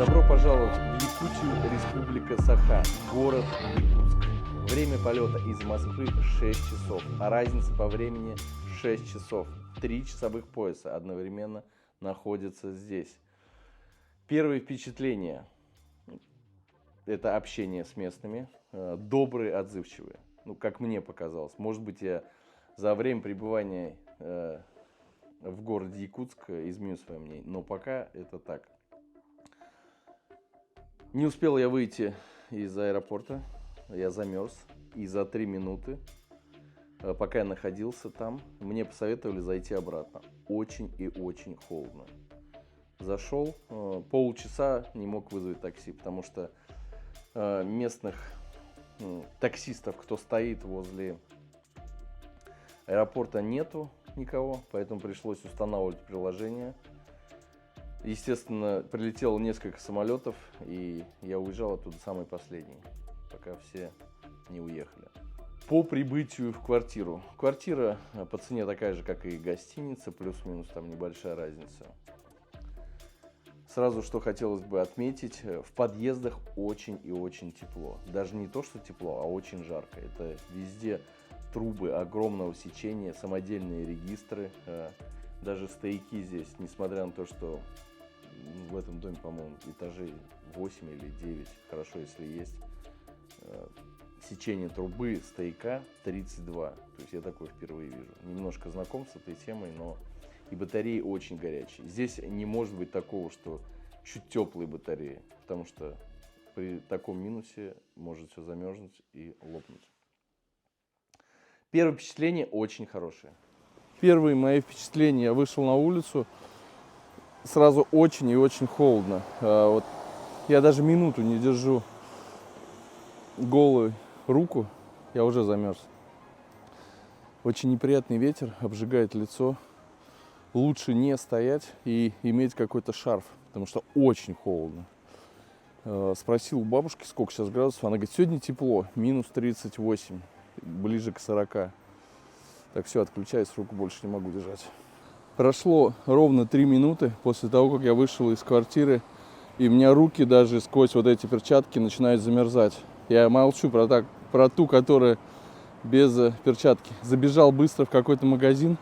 Добро пожаловать в Якутию, Республика Саха, город Якутск. Время полета из Москвы 6 часов, а разница по времени 6 часов. 3 часовых пояса одновременно находятся здесь. Первые впечатления – это общение с местными, добрые, отзывчивые. Ну, как мне показалось. Может быть, я за время пребывания в городе Якутск изменю свое мнение, но пока это так. Не успел я выйти из аэропорта, я замерз, и за 3 минуты, пока я находился там, мне посоветовали зайти обратно. Очень и очень холодно. Зашел, полчаса не мог вызвать такси, потому что местных таксистов, кто стоит возле аэропорта, нету никого, поэтому пришлось устанавливать приложение. Естественно, прилетело несколько самолетов, и я уезжал оттуда самый последний, пока все не уехали. По прибытию в квартиру. Квартира по цене такая же, как и гостиница, плюс-минус там небольшая разница. Сразу, что хотелось бы отметить, в подъездах очень и очень тепло. Даже не то, что тепло, а очень жарко. Это везде трубы огромного сечения, самодельные регистры. Даже стояки здесь, несмотря на то, что в этом доме, по-моему, этажей 8 или 9, хорошо, если есть, сечение трубы стояка 32. То есть я такое впервые вижу. Немножко знаком с этой темой, но и батареи очень горячие. Здесь не может быть такого, что чуть теплые батареи, потому что при таком минусе может все замерзнуть и лопнуть. Первое впечатление очень хорошее. Первые мои впечатления: я вышел на улицу, сразу очень и очень холодно. Вот я даже минуту не держу голую руку, я уже замерз. Очень неприятный ветер, обжигает лицо. Лучше не стоять и иметь какой-то шарф, потому что очень холодно. Спросил у бабушки, сколько сейчас градусов. Она говорит, сегодня тепло, минус 38, ближе к 40. Так, все, отключаюсь, руку больше не могу держать. Прошло ровно 3 минуты после того, как я вышел из квартиры, и у меня руки даже сквозь вот эти перчатки начинают замерзать. Я молчу про ту, которая без перчатки. Забежал быстро в какой-то магазин,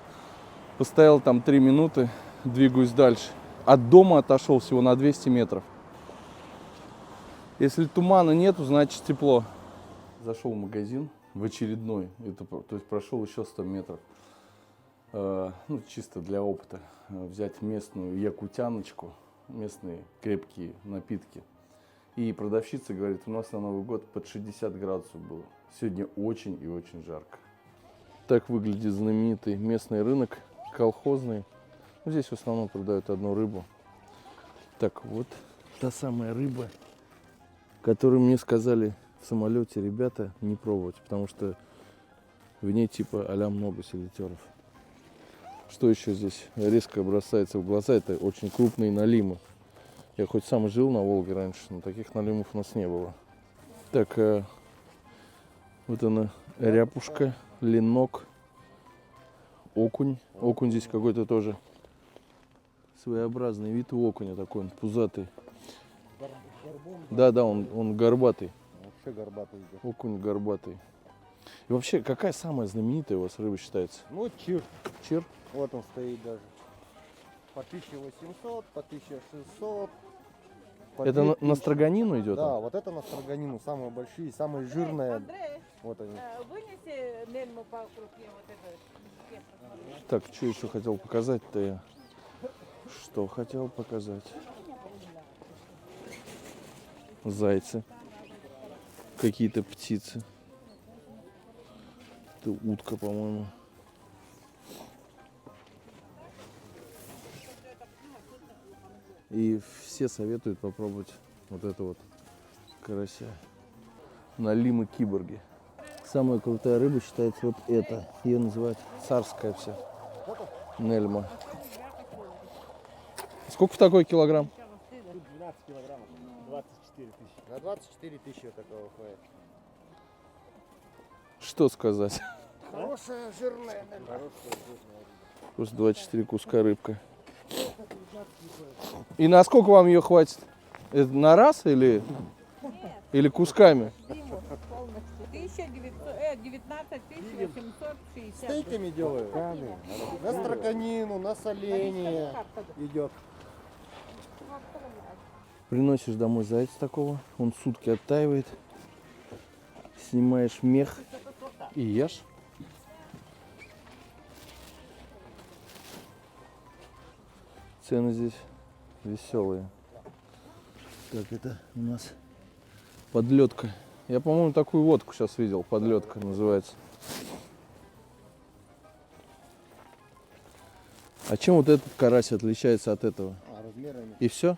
постоял там 3 минуты, двигаюсь дальше. От дома отошел всего на 200 метров. Если тумана нету, значит тепло. Зашел в магазин, в очередной, то есть прошел еще 100 метров. Ну, чисто для опыта. Взять местную якутяночку, местные крепкие напитки. И продавщица говорит, у нас на Новый год под 60 градусов было. Сегодня очень и очень жарко. Так выглядит знаменитый местный рынок, колхозный. Здесь в основном продают одну рыбу. Так вот, та самая рыба, которую мне сказали в самолете ребята не пробовать, потому что в ней типа а-ля много селитеров. Что еще здесь резко бросается в глаза, это очень крупные налимы. Я хоть сам жил на Волге раньше, но таких налимов у нас не было. Так, вот она, ряпушка, ленок, окунь. Окунь здесь какой-то тоже своеобразный вид у окуня, такой он пузатый. Да, он горбатый. Вообще горбатый. Окунь горбатый. И вообще, какая самая знаменитая у вас рыба считается? Ну, чир. Чир? Вот он стоит даже. По 1800, по 1600. По Это 2000. на строганину идет? Да, вот это на строганину. Самые большие, самые жирные. Андрей, Вот они. вынеси нельму покрупнее вот это. Так, что еще хотел показать-то я? Что хотел показать? Зайцы. Какие-то птицы. Это утка, по-моему. И все советуют попробовать вот это вот карася. Налимы киборги. Самая крутая рыба считается вот эта. Ее называют царская вся. Нельма. Сколько в такой килограмм? Тут 12 килограммов. 24 тысячи. На 24 тысячи вот такого хватит. Что сказать? Хорошая жирная нельма. Просто 24 куска рыбка. И на сколько вам ее хватит? Это на раз или кусками? Диму полностью. 19 860. Стейками делаю. На строканину, на соленье идет. Приносишь домой зайца такого, он сутки оттаивает, снимаешь мех и ешь. Цены здесь веселые. Так, это у нас подлетка. Я, по-моему, такую водку сейчас видел, подлетка называется. А чем вот этот карась отличается от этого? Размерами. И все?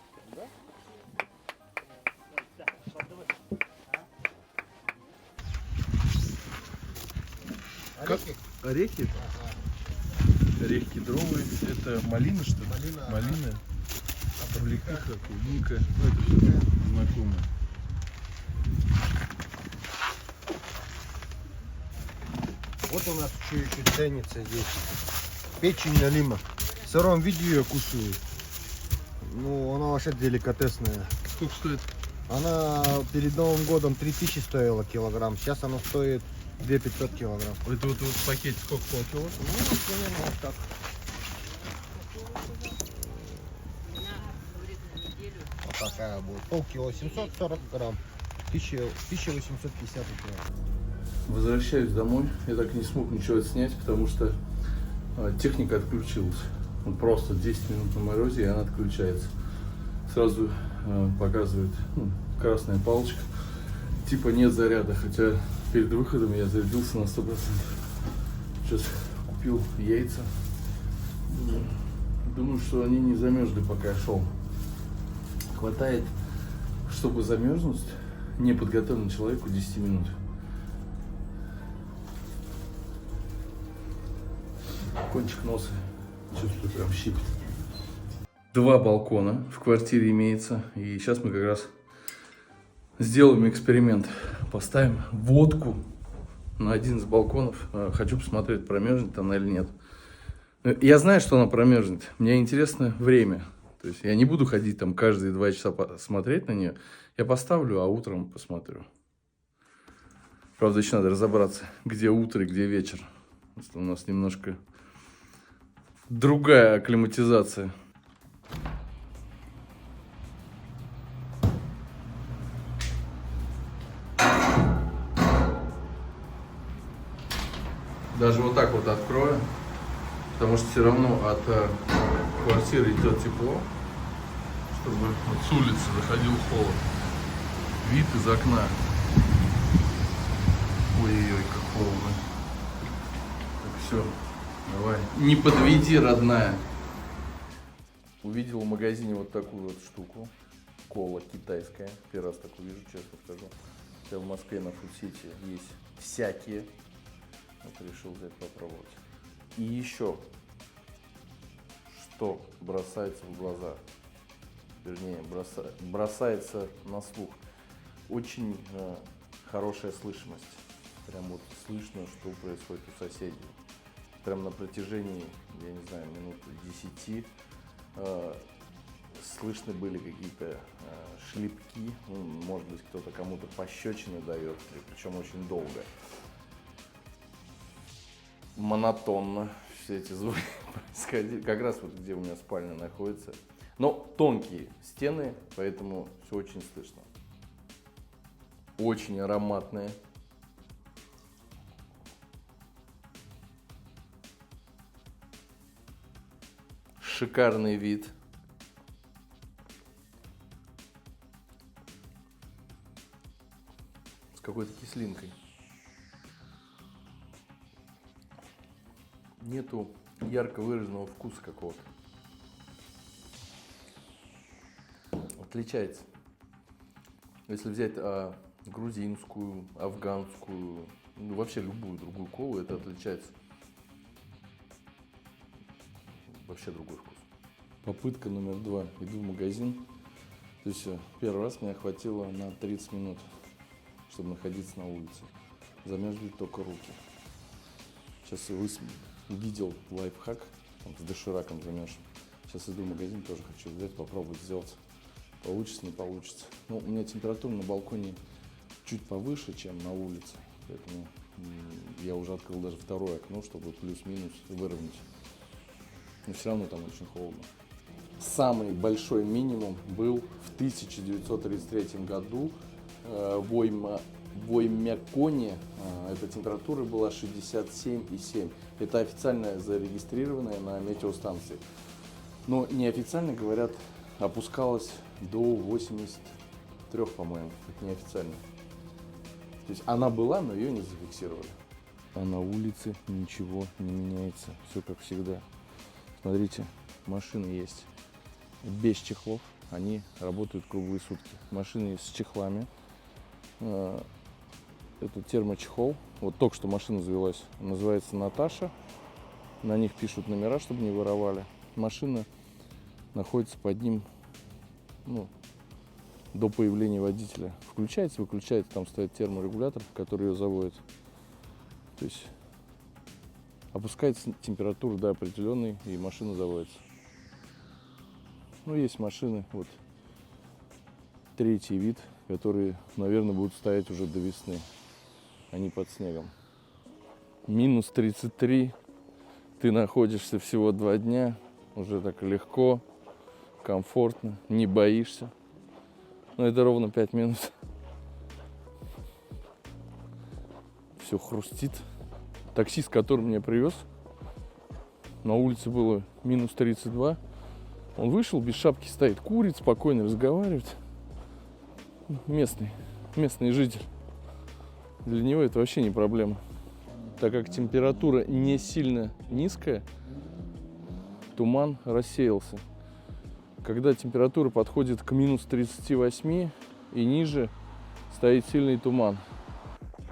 Орехи? Орехи? Орехи кедровые. Это малина, что ли? Малина. Облепиха, клубника. Ну, это все знакомое. Вот у нас что еще ценится здесь. Печень налима. В сыром виде ее кушают. Ну, она вообще деликатесная. Сколько стоит? Она перед Новым годом 3000 стоила килограмм. Сейчас она стоит 2500 килограмм. Это вот в пакете сколько, полкило? Ну, примерно вот так. Вот такая будет. Полкило 740 грамм. 1850 грамм. Возвращаюсь домой. Я так и не смог ничего отснять, потому что техника отключилась. Вот просто 10 минут на морозе, и она отключается. Сразу показывает красная палочка. Типа нет заряда, хотя перед выходом я зарядился на 100%. Сейчас купил яйца. Думаю, что они не замерзли, пока я шел. Хватает, чтобы замерзнуть, неподготовленному человеку 10 минут. Кончик носа чувствую, прям щипит. 2 балкона в квартире имеется. И сейчас мы как раз сделаем эксперимент. Поставим водку на один из балконов. Хочу посмотреть, промерзнет она или нет. Я знаю, что она промерзнет. Мне интересно время. То есть я не буду ходить там каждые 2 часа смотреть на нее. Я поставлю, а утром посмотрю. Правда, еще надо разобраться, где утро и где вечер. Потому что у нас немножко другая акклиматизация. Даже вот так вот открою, потому что все равно от квартиры идет тепло, чтобы вот с улицы заходил холод. Вид из окна. Ой-ой-ой, как холодно. Так, все, давай. Не подведи, родная. Увидел в магазине вот такую вот штуку. Кола китайская. Первый раз такую вижу, честно скажу. Хотя в Москве на фудсити есть всякие. Вот решил взять попробовать. И еще, что бросается в глаза, вернее, бросается на слух. Очень хорошая слышимость. Прям вот слышно, что происходит у соседей. Прям на протяжении, я не знаю, минут 10 слышны были какие-то шлепки. Ну, может быть, кто-то кому-то пощечины дает, причем очень долго. Монотонно все эти звуки происходили. Как раз вот где у меня спальня находится. Но тонкие стены, поэтому все очень слышно. Очень ароматные. Шикарный вид. С какой-то кислинкой. Нету ярко выраженного вкуса какого-то. Отличается. Если взять грузинскую, афганскую, ну, вообще любую другую колу, это отличается. Вообще другой вкус. Попытка номер 2. Иду в магазин. То есть первый раз меня хватило на 30 минут, чтобы находиться на улице. Замерзли только руки. Сейчас увидел лайфхак, там, с дошираком замешан. Сейчас иду в магазин, тоже хочу взять, попробовать сделать получится, не получится. Ну, у меня температура на балконе чуть повыше, чем на улице, поэтому я уже открыл даже второе окно, чтобы плюс-минус выровнять. Но все равно там очень холодно. Самый большой минимум был в 1933 году в Оймяконе. Эта температура была 67,7. Это официально зарегистрированная на метеостанции. Но неофициально, говорят, опускалась до 83, по-моему. Это неофициально. То есть она была, но ее не зафиксировали. А на улице ничего не меняется. Все как всегда. Смотрите, машины есть без чехлов. Они работают круглые сутки. Машины есть с чехлами. Это термочехол. Вот только что машина завелась. Называется Наташа. На них пишут номера, чтобы не воровали. Машина находится под ним, до появления водителя. Включается, выключается, там стоит терморегулятор, который ее заводит. То есть опускается температура до определенной, и машина заводится. Ну, есть машины, вот третий вид, которые, наверное, будут стоять уже до весны. Они под снегом. Минус 33. Ты находишься всего 2 дня. Уже так легко, комфортно, не боишься. Но это ровно 5 минут. Все хрустит. Таксист, который меня привез, на улице было минус 32. Он вышел, без шапки стоит, курит, спокойно разговаривает. Местный житель. Для него это вообще не проблема. Так как температура не сильно низкая, туман рассеялся. Когда температура подходит к минус 38 и ниже, стоит сильный туман.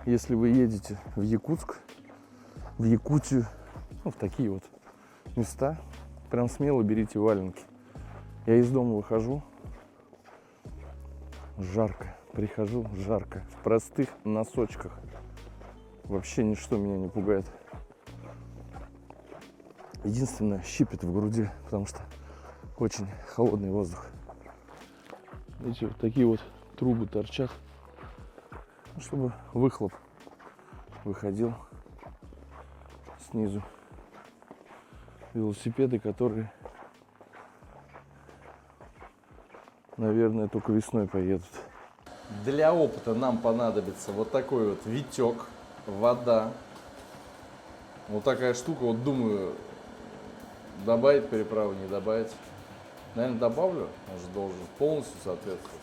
Если вы едете в Якутск, в Якутию, в такие вот места, прям смело берите валенки. Я из дома выхожу, жарко, прихожу, жарко, в простых носочках. Вообще ничто меня не пугает. Единственное, щипет в груди, потому что очень холодный воздух. Видите, вот такие вот трубы торчат, чтобы выхлоп выходил снизу. Велосипеды, которые, наверное, только весной поедут. Для опыта нам понадобится вот такой вот витек, вода. Вот такая штука, вот думаю, добавить переправу, не добавить. Наверное, добавлю, он же должен полностью соответствовать.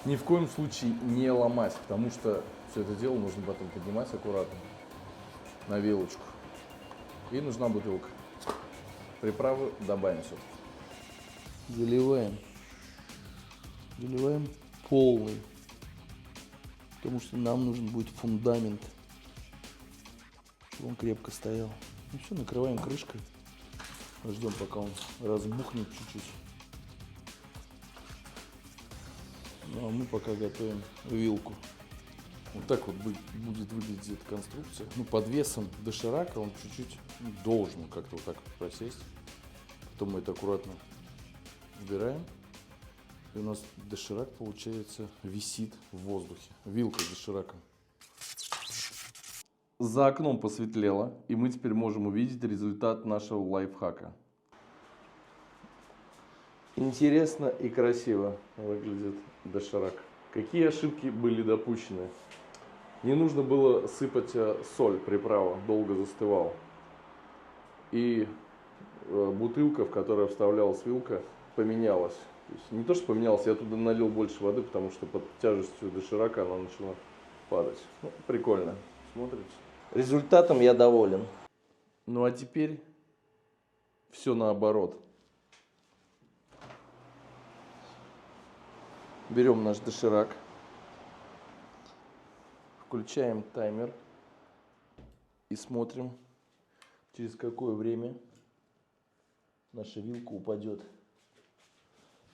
Ни в коем случае не ломать, потому что все это дело нужно потом поднимать аккуратно на вилочку. И нужна бутылка. Приправы добавим все. Заливаем. Заливаем полный. Потому что нам нужен будет фундамент, чтобы он крепко стоял. Ну все, накрываем крышкой. Ждем, пока он разбухнет чуть-чуть. Ну а мы пока готовим вилку. Вот так вот будет выглядеть эта конструкция. Ну, под весом доширака он чуть-чуть должен как-то вот так вот просесть. Потом мы это аккуратно убираем. И у нас доширак, получается, висит в воздухе. Вилка с дошираком. За окном посветлело, и мы теперь можем увидеть результат нашего лайфхака. Интересно и красиво выглядит доширак. Какие ошибки были допущены? Не нужно было сыпать соль, приправа, долго застывал. И бутылка, в которую вставлялась вилка, поменялась. То есть не то, что поменялась, я туда налил больше воды, потому что под тяжестью доширака она начала падать. Ну, прикольно смотрится. Результатом я доволен. Ну а теперь все наоборот. Берем наш доширак, включаем таймер и смотрим, через какое время наша вилка упадет.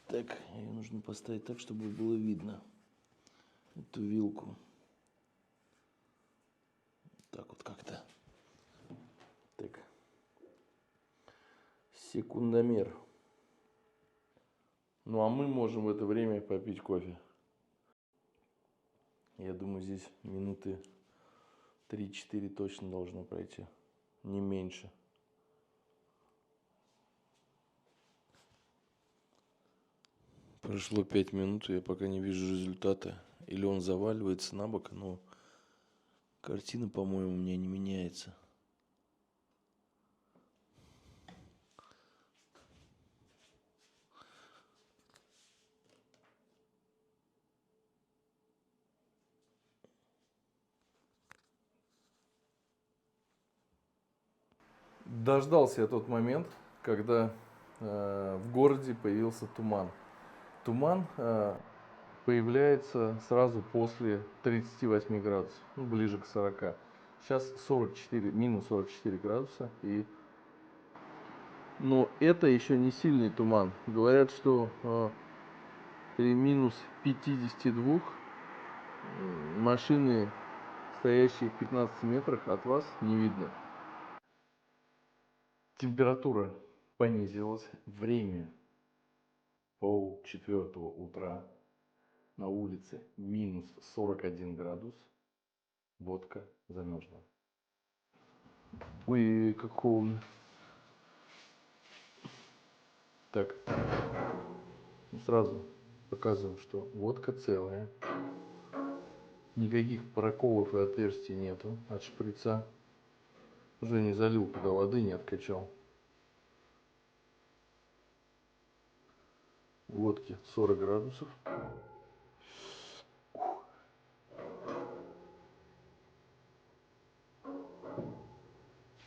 Так, ее нужно поставить так, чтобы было видно эту вилку. Так вот как-то. Так. Секундомер. Ну а мы можем в это время попить кофе. Я думаю, здесь минуты 3-4 точно должно пройти. Не меньше. Прошло 5 минут, и я пока не вижу результата. Или он заваливается на бок, но картина, по-моему, у меня не меняется. Дождался я тот момент, когда в городе появился туман. Туман появляется сразу после 38 градусов, ну, ближе к 40. Сейчас 44, минус 44 градуса. Но это еще не сильный туман. Говорят, что при минус 52 машины, стоящие в 15 метрах от вас, не видно. Температура понизилась. Время 3:30 утра. На улице минус 41 градус. Водка замерзла. Ой, как холодно. Так, сразу показываю, что водка целая. Никаких проколов и отверстий нету от шприца. Уже не залил туда воды, не откачал. Водки 40 градусов.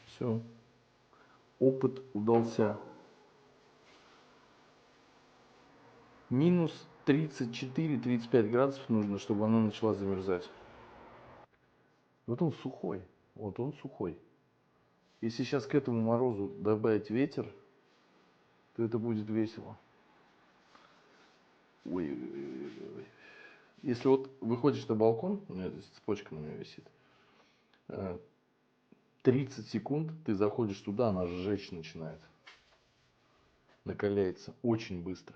Все. Опыт удался. Минус 34-35 градусов нужно, чтобы она начала замерзать. Вот он сухой. Вот он сухой. Если сейчас к этому морозу добавить ветер, то это будет весело. Ой. Если вот выходишь на балкон, у меня здесь цепочка на меня висит, 30 секунд ты заходишь туда, она сжечь начинает. Накаляется очень быстро.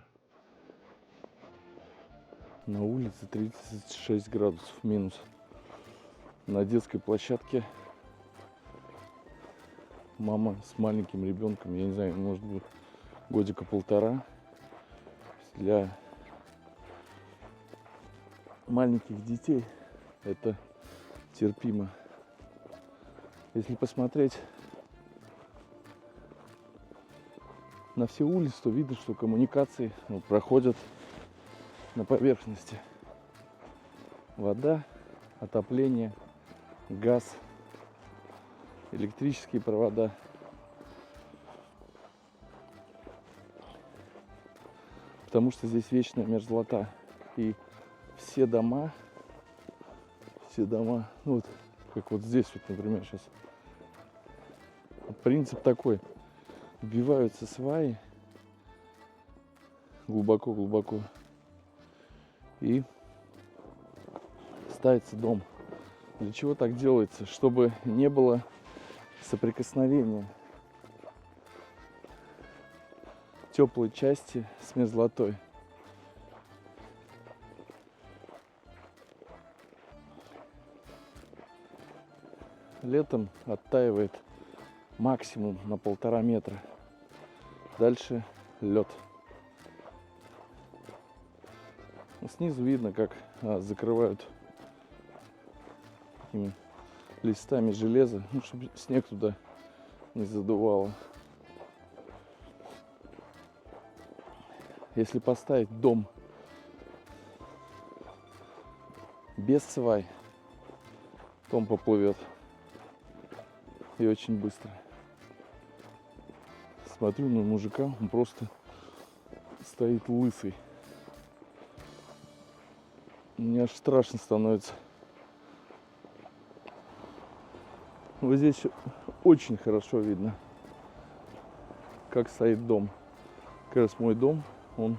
На улице 36 градусов минус. На детской площадке мама с маленьким ребенком, я не знаю, может быть, годика 1,5. Для маленьких детей это терпимо. Если посмотреть на все улицы, то видно, что коммуникации проходят на поверхности. Вода, отопление, газ, электрические провода. Потому что здесь вечная мерзлота. И все дома, ну вот, как вот здесь, вот, например, сейчас. Принцип такой. Вбиваются сваи глубоко-глубоко. И ставится дом. Для чего так делается? Чтобы не было соприкосновения теплой части с мерзлотой. Летом оттаивает максимум на 1,5 метра. Дальше лед. Снизу видно, как закрывают такими листами железа, ну, чтобы снег туда не задувало. Если поставить дом без свай, то он поплывет. И очень быстро. Смотрю на мужика, он просто стоит лысый. Мне аж страшно становится. Вот здесь очень хорошо видно, как стоит дом. Как раз мой дом, он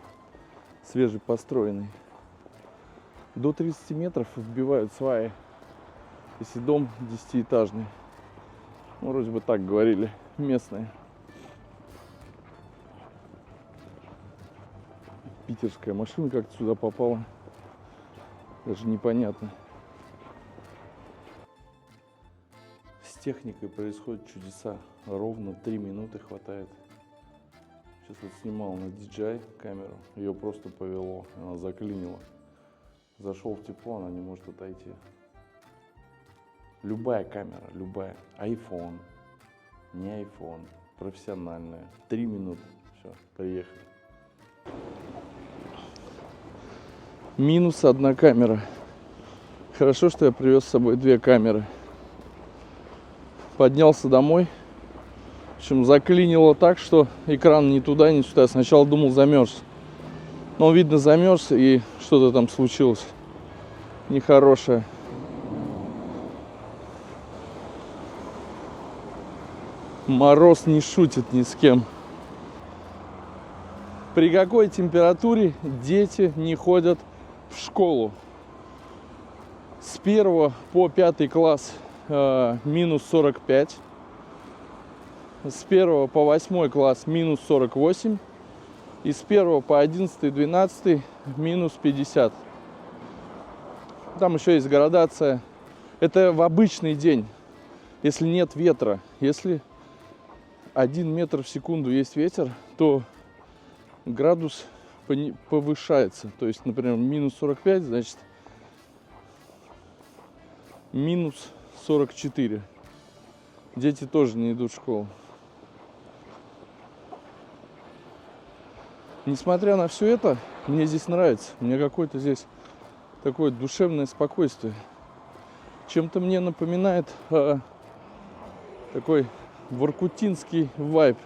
свежепостроенный. До 30 метров вбивают сваи, если дом 10-этажный. Ну, вроде бы так говорили местные. Питерская машина как-то сюда попала. Даже непонятно. С техникой происходят чудеса. Ровно 3 минуты хватает. Сейчас вот снимал на DJI камеру. Ее просто повело. Она заклинила. Зашел в тепло, она не может отойти. Любая камера, любая. iPhone, не iPhone, профессиональная. 3 минуты. Все, приехали. Минус 1 камера. Хорошо, что я привез с собой 2 камеры. Поднялся домой. В общем, заклинило так, что экран ни туда, ни сюда. Сначала думал, замерз. Но, видно, замерз, и что-то там случилось нехорошее. Мороз не шутит ни с кем. При какой температуре дети не ходят в школу? С 1 по 5 класс минус 45. С 1 по 8 класс минус 48. И с 1 по 11 и 12 минус 50. Там еще есть градация. Это в обычный день, если нет ветра. Если 1 метр в секунду есть ветер, то градус повышается. То есть, например, минус 45, значит, минус 44. Дети тоже не идут в школу. Несмотря на все это, мне здесь нравится. Мне какое-то здесь такое душевное спокойствие. Чем-то мне напоминает такой воркутинский вайб.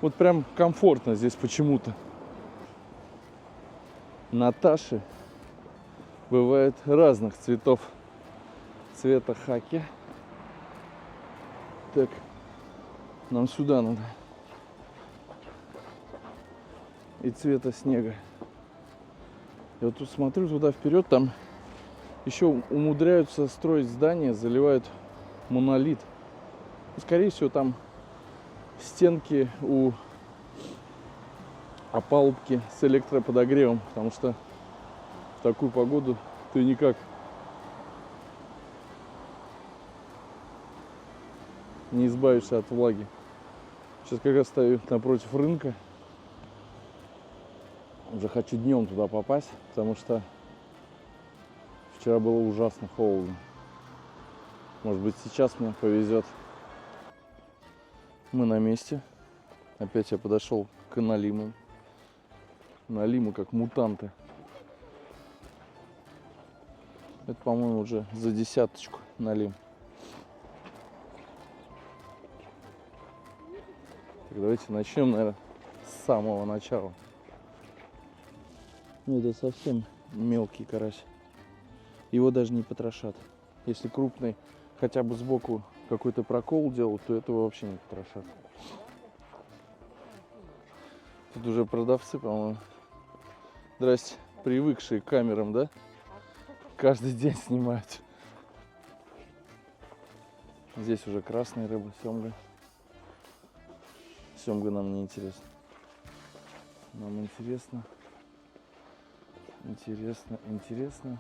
Вот прям комфортно здесь почему-то. Наташи бывает разных цветов. Цвета хаки. Так, нам сюда надо. И цвета снега. Я вот тут смотрю туда вперед, там еще умудряются строить здания, заливают монолит. Скорее всего, там стенки у опалубки с электроподогревом, потому что в такую погоду ты никак не избавишься от влаги. Сейчас как раз стою напротив рынка. Уже хочу днем туда попасть, потому что вчера было ужасно холодно. Может быть, сейчас мне повезет. Мы на месте. Опять я подошел к налимам. Налимы как мутанты. Это, по-моему, уже за 10 налим. Так, давайте начнем, наверное, с самого начала. Ну, это совсем мелкий карась. Его даже не потрошат. Если крупный, хотя бы сбоку какой-то прокол делал, то этого вообще не потрошат. Тут уже продавцы, по-моему, здрасте, привыкшие к камерам, да? Каждый день снимают. Здесь уже красная рыба, семга. Семга нам не интересна. Нам интересно. Интересно.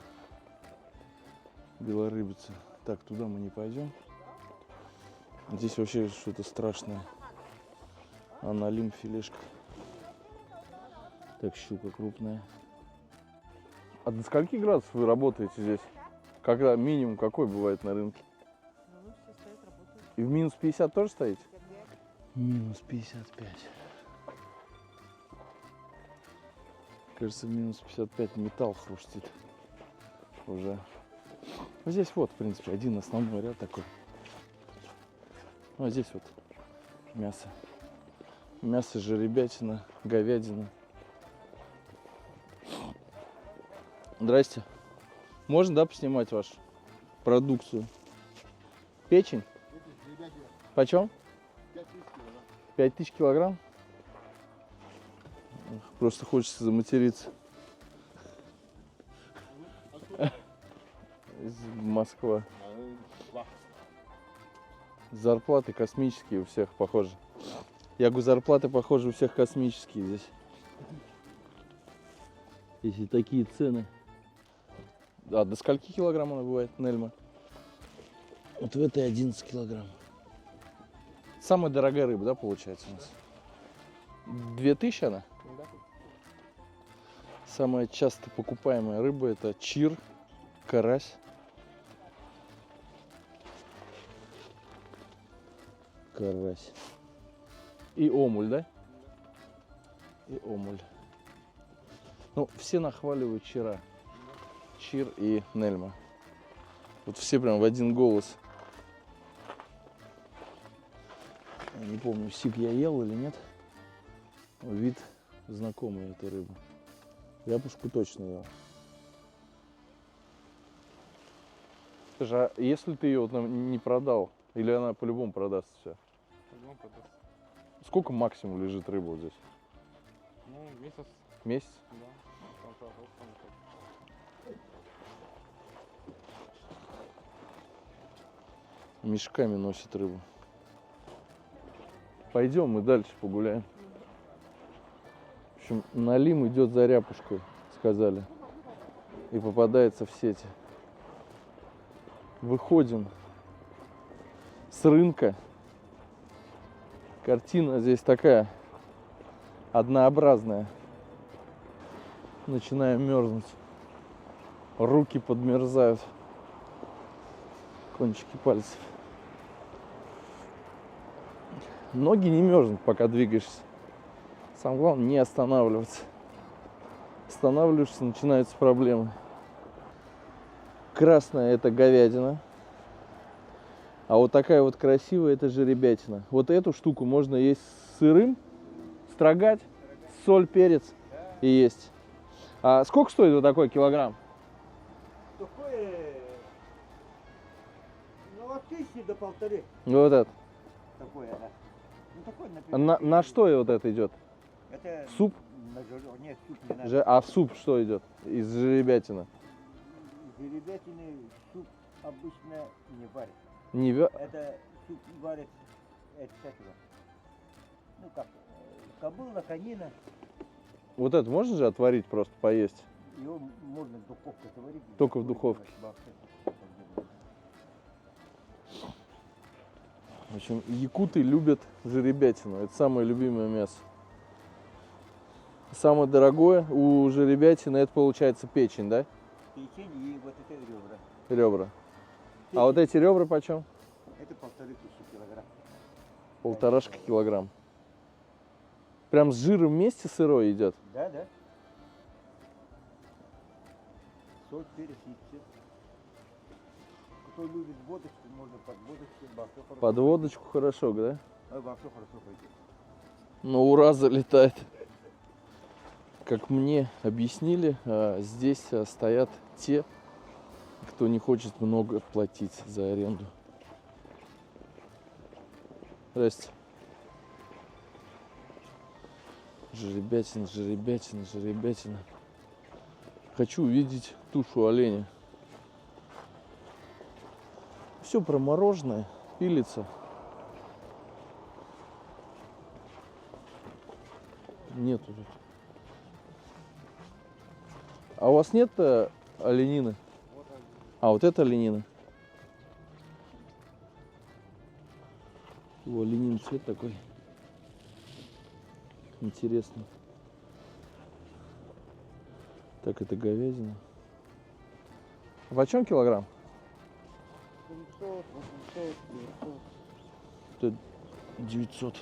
Белорыбица. Так, туда мы не пойдем. Здесь вообще что-то страшное. А налим филешка. Так, щука крупная. А до скольки градусов вы работаете здесь? Когда минимум какой бывает на рынке? И в минус 50 тоже стоите? Минус 55. Кажется, минус 55 металл хрустит уже. Здесь вот, в принципе, один основной ряд такой. Ну, а здесь вот мясо. Мясо, жеребятина, говядина. Здрасте. Можно, да, поснимать вашу продукцию? Печень? Почем? 5000 килограмм? Просто хочется заматериться. Из Москвы. Зарплаты космические у всех, похоже. Я говорю, зарплаты, похоже, у всех космические здесь. Если такие цены. А до скольки килограмм она бывает, Нельма? Вот в этой 11 килограмм. Самая дорогая рыба, да, получается у нас? 2000 она? Да. Самая часто покупаемая рыба это чир, карась. Карась. И омуль, да? И омуль. Ну, все нахваливают чира. Чир и Нельма. Вот все прям в один голос. Я не помню, сик я ел или нет. Вид знакомый этой рыбы. Ряпушку точно ел. Скажи, а если ты ее вот не продал, или она по-любому продастся все? По-любому продастся. Сколько максимум лежит рыба вот здесь? Ну, месяц, Месяц? да. Там пророк, там как. Мешками носит рыбу. Пойдем, мы дальше погуляем. В общем, налим идет за ряпушкой, сказали. И попадается в сети. Выходим с рынка. Картина здесь такая однообразная. Начинаем мерзнуть. Руки подмерзают. Кончики пальцев. Ноги не мерзнут, пока двигаешься. Самое главное не останавливаться. Останавливаешься, начинаются проблемы. Красная это говядина. А вот такая вот красивая это жеребятина. Вот эту штуку можно есть сырым, строгать, соль, перец и есть. А сколько стоит вот такой килограмм? Такое, ну, от 1000 до 1500. Вот этот. Такое, да. Ну, такое, На что вот это идет? Это Суп? Нет, суп не надо. А в суп что идет? Из жеребятины? Жеребятины суп обычно не варят. Не Это суп варят с этого. Ну как, кобыла, конина. Вот это можно же отварить, просто поесть? Его можно в духовке заварить. Только в духовке. В общем, якуты любят жеребятину. Это самое любимое мясо. Самое дорогое у жеребятины это получается печень, да? Печень и вот это ребра. Ребра. А вот эти ребра почем? Это 1500 килограмм. Полторашка килограмм. Прям с жиром вместе сырой идет. Да, да. Соль, перец, яйцо. Кто любит водочку, можно под водочку, во всё хорошо. Под водочку хорошо, да? Во все хорошо пойдет. Но ура залетает. Как мне объяснили, здесь стоят те, кто не хочет много платить за аренду. Здрасте. Жеребятина, жеребятина, жеребятина. Хочу увидеть тушу оленя. Все промороженное, пилится. Нету тут. А у вас нет оленины? А, вот это оленина. О, оленин цвет такой. Интересно. Так, это говядина. А почем килограмм? 700, 800, 900. Это 900.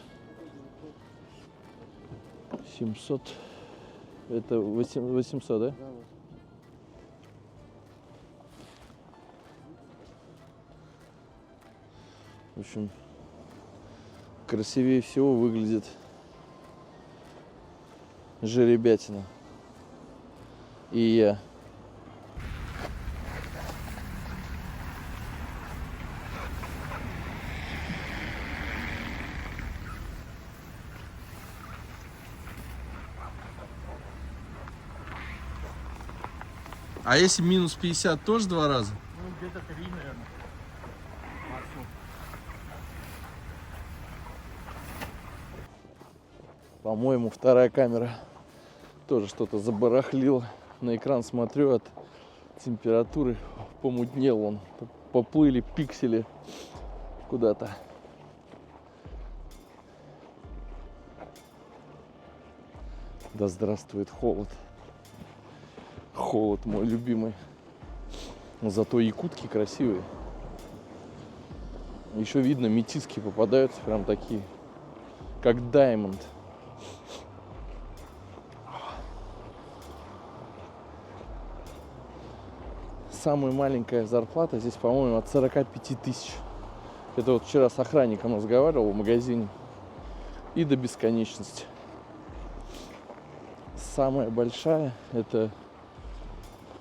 700. Это 800, да? Да, В общем, красивее всего выглядит жеребятина. И я. А если минус 50, тоже 2 раза? ну где-то 3, наверное. По-моему, вторая камера тоже что-то забарахлила. на экран смотрю, от температуры помутнел он. Поплыли пиксели куда-то. Да здравствует холод. Холод мой любимый. Но зато якутки красивые. Еще видно, метиски попадаются прям такие, как даймонд. Самая маленькая зарплата здесь, по-моему, от 45 тысяч. Это вот вчера с охранником разговаривал в магазине. И до бесконечности. Самая большая, это,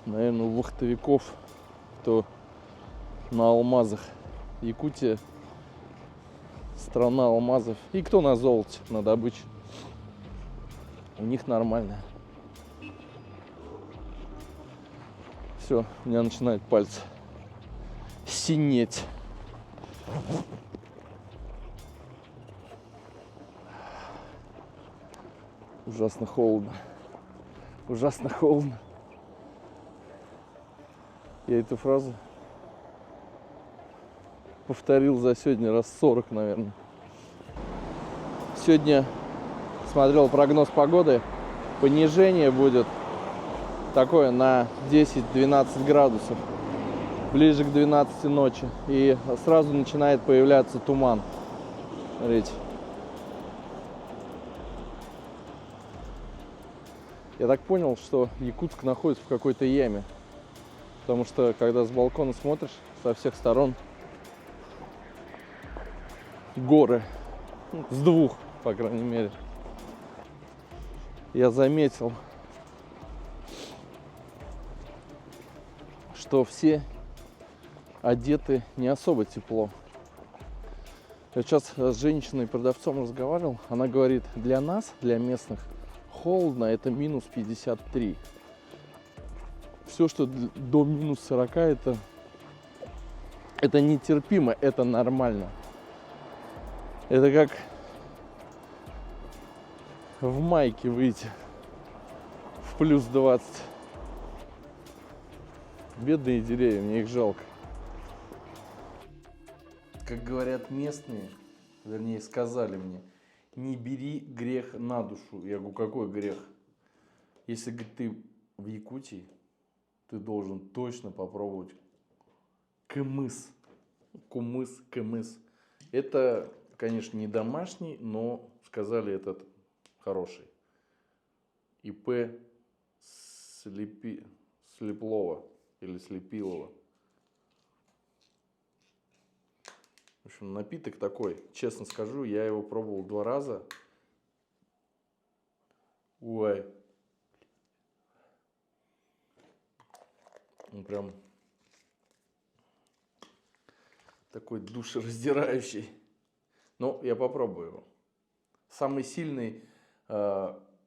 наверное, у вахтовиков, кто на алмазах. Якутия — страна алмазов. И кто на золоте, на добыче. У них нормально. Все, у меня начинают пальцы синеть. Ужасно холодно. Ужасно холодно. Я эту фразу повторил за сегодня раз 40, наверное. Сегодня смотрел прогноз погоды. Понижение будет такое на 10-12 градусов. Ближе к 12 ночи. И сразу начинает появляться туман. Смотрите. Я так понял, что Якутск находится в какой-то яме. Потому что, когда с балкона смотришь, со всех сторон горы. Ну, с двух, по крайней мере. Я заметил, что все одеты не особо тепло. Я сейчас с женщиной-продавцом разговаривал. Она говорит, для нас, для местных, холодно, это минус 53. Все, что до минус 40, это нетерпимо, это нормально. Это как в майке выйти в плюс 20. Бедные деревья, мне их жалко. Как говорят местные, вернее сказали мне, не бери грех на душу. Я говорю, какой грех? Если, говорит, ты в Якутии, ты должен точно попробовать кымыс. Кымыс. Это, конечно, не домашний, но сказали, этот хороший. ИП Слеплова или Слепилова. В общем, напиток такой, честно скажу, я его пробовал 2 раза. Ой. Он прям такой душераздирающий. Но я попробую его. Самый сильный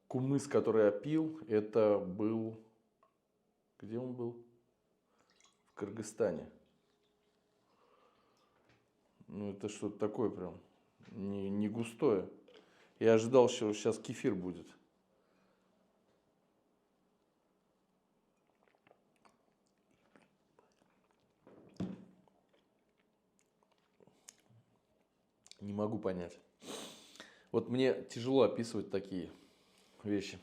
кумыс, который я пил, это был... Где он был? В Кыргызстане. Ну, это что-то такое прям не густое. Я ожидал, что сейчас кефир будет. Не могу понять. Вот мне тяжело описывать такие вещи.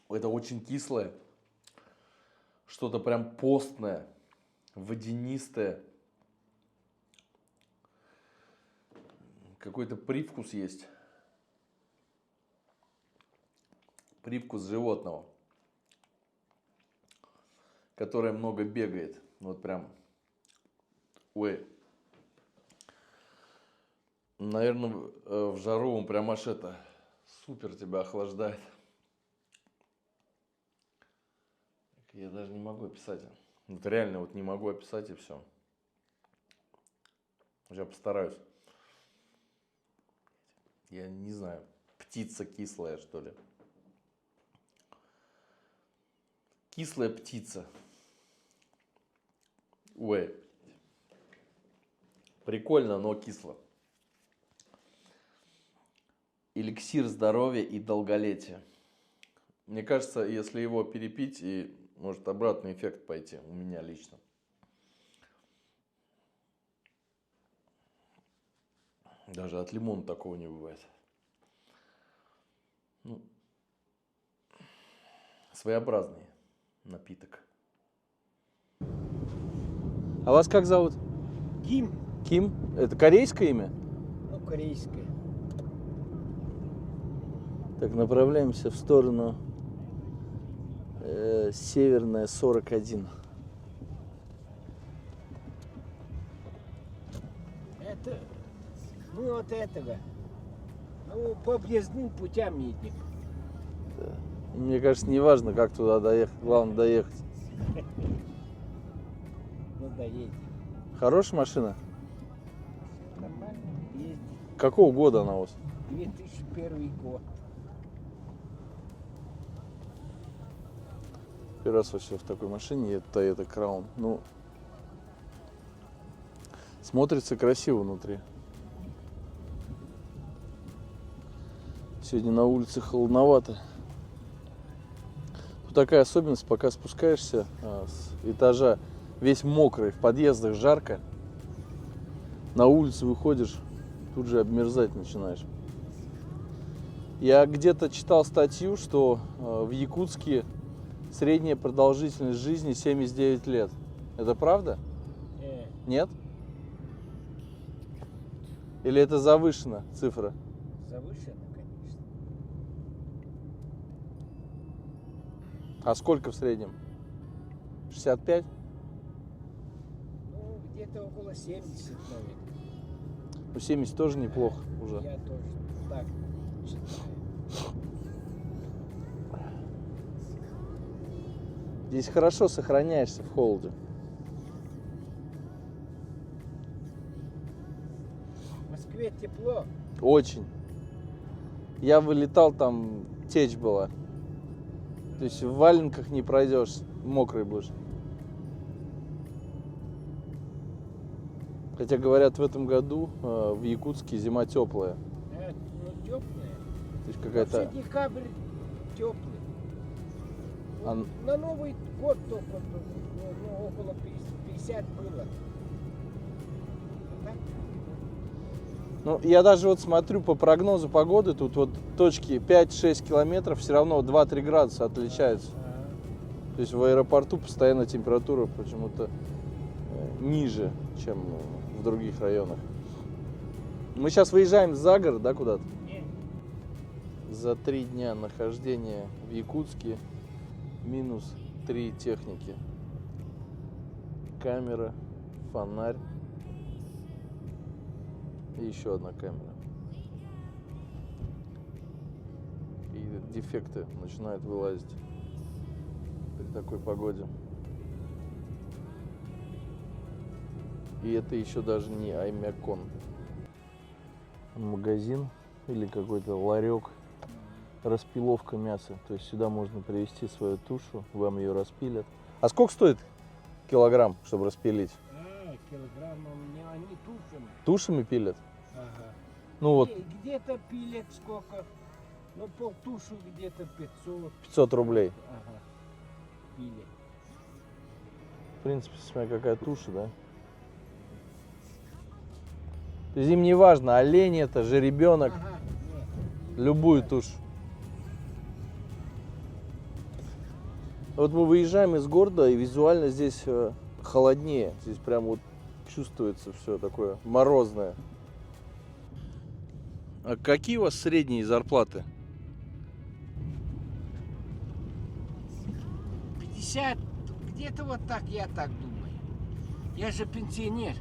Это очень кислое. Что-то прям постное, водянистое. Какой-то привкус есть. Привкус животного, которое много бегает. Вот прям. Ой. Наверное, в жару он прям аж это супер тебя охлаждает. Я даже не могу описать. Вот реально вот не могу описать, и все. Сейчас постараюсь. Я не знаю, птица кислая, что ли. Кислая птица. Ой. Прикольно, но кисло. Эликсир здоровья и долголетия. Мне кажется, если его перепить, и может обратный эффект пойти у меня лично. Даже от лимона такого не бывает. Ну, своеобразный напиток. А вас как зовут? Ким, Ким? Это корейское имя? ну, корейская. Так, направляемся в сторону Северная 41. Это, мы от этого, ну, по объездным путям едем. Мне кажется, не важно, как туда доехать, главное доехать. Ну, доедем. Хорошая машина? Нормально ездим. Какого года она у вас? 2001 год. Первый раз вообще в такой машине едет Toyota Crown. Ну, смотрится красиво внутри. Сегодня на улице холодновато. Тут такая особенность, пока спускаешься с этажа, весь мокрый, в подъездах жарко. На улицу выходишь, тут же обмерзать начинаешь. Я где-то читал статью, что в Якутске средняя продолжительность жизни 79 лет. Это правда? Нет? Или это завышена цифра? Завышено, конечно. А сколько в среднем? 65? Ну, где-то около 70, наверное. Ну, 70 тоже неплохо уже. Я тоже так считаю. Здесь хорошо сохраняешься в холоде. В Москве тепло. Очень. Я вылетал, там течь была. То есть в валенках не пройдешь, мокрый будешь. Хотя говорят, в этом году в Якутске зима теплая. Ну, теплое. То есть Вообще какая-то... декабрь теплый. А- На Новый год только ну, около 50 было. А так, Ну, я даже вот смотрю по прогнозу погоды, тут вот точки 5-6 километров, все равно 2-3 градуса отличаются. То есть в аэропорту постоянно температура почему-то ниже, чем в других районах. Мы сейчас выезжаем за город, да, куда-то? Нет. За 3 дня нахождения в Якутске минус 3 техники. Камера, фонарь и еще одна камера. И дефекты начинают вылазить при такой погоде. И это еще даже не Аймякон. Магазин или какой-то ларек. Распиловка мяса. То есть сюда можно привезти свою тушу, вам ее распилят. А сколько стоит килограмм, чтобы распилить? Килограммом не они тушим. Тушами пилят? Ага. Ну вот Где-то пилят сколько? Ну, полтушу где-то 500. 500 рублей. Ага. Пилят. В принципе, смотря какая туша, да? То есть им не важно, олень это, жеребенок, Ага. Нет. любую тушу. Вот мы выезжаем из города, и визуально здесь холоднее. Здесь прям вот чувствуется все такое морозное. А какие у вас средние зарплаты? 50, где-то вот так, я так думаю. Я же пенсионер.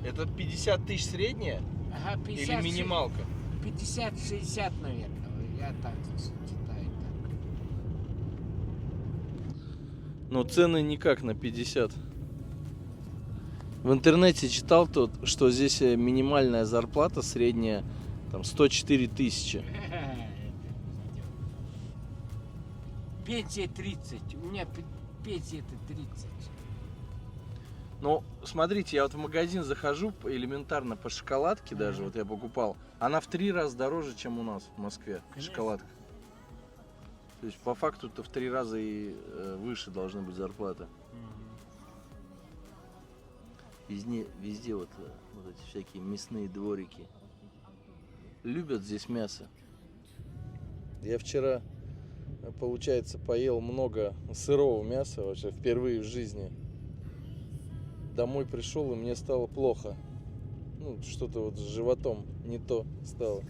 Это 50 тысяч средняя Ага, 50, 50-60, 50-60, наверное. Я так считаю. Так. Но цены никак на 50. В интернете читал тут, что здесь минимальная зарплата средняя там 104 тысячи. Пенсия 30. У меня пенсия это 30. Ну, смотрите, я вот в магазин захожу элементарно по шоколадке даже, вот я покупал. Она в 3 раза дороже, чем у нас в Москве, шоколадка. То есть по факту-то в 3 раза и выше должны быть зарплаты. Везде вот эти всякие мясные дворики. Любят здесь мясо. Я вчера, получается, поел много сырого мяса вообще впервые в жизни. Домой пришел, и мне стало плохо. Ну, что-то вот с животом не то стало.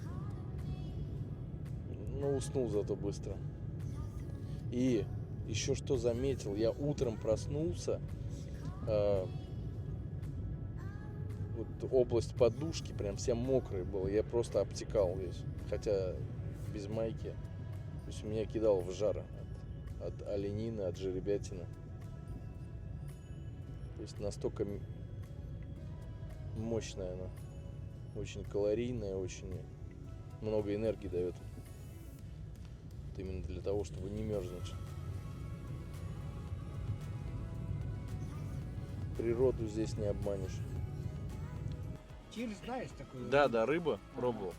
Но уснул зато быстро. И еще что заметил, я утром проснулся, вот область подушки прям вся мокрая была, я просто обтекал весь, хотя без майки. То есть меня кидало в жар от оленины, от жеребятины. То есть настолько мощная она, очень калорийная, очень много энергии дает. Вот именно для того, чтобы не мерзнуть. Природу здесь не обманешь. Тир знаешь такой? Да, рыба пробовал.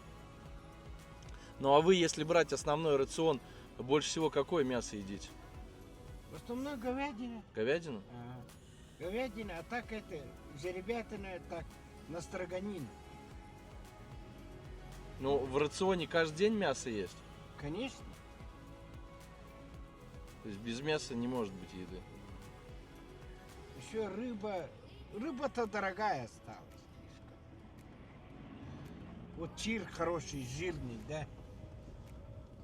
Ну а вы, если брать основной рацион, больше всего какое мясо едите? В основном говядина. Говядину? Ага. Говядина, а так это, жеребятина, так, на строганину. Ну, в рационе каждый день мясо есть. Конечно. То есть без мяса не может быть еды. Еще рыба. Рыба-то дорогая стала слишком. Вот чир хороший, жирный, да?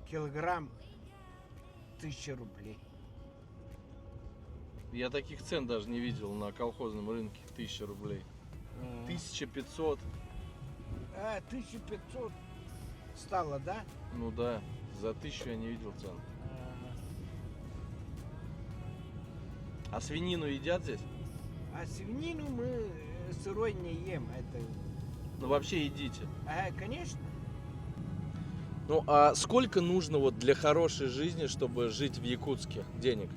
Килограмм 1000 рублей. Я таких цен даже не видел на колхозном рынке. 1000 рублей. 1500. 1500 стало, да? Ну да, за 1000 я не видел цен. А свинину едят здесь? А свинину мы сырой не ем. Это... Ну вообще едите. Конечно. Ну а сколько нужно вот для хорошей жизни, чтобы жить в Якутске денег?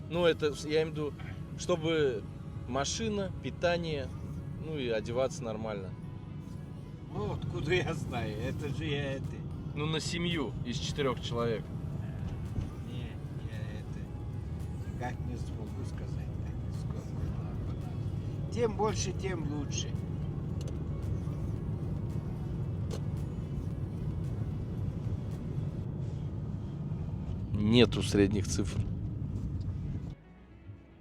Ну это, я имею в виду, чтобы машина, питание, ну и одеваться нормально. Ну откуда я знаю? Это же я это... Ну на семью из 4 человек. Не, я это... Никак не смогу сказать, так, сколько надо. Тем больше, тем лучше. Нету средних цифр.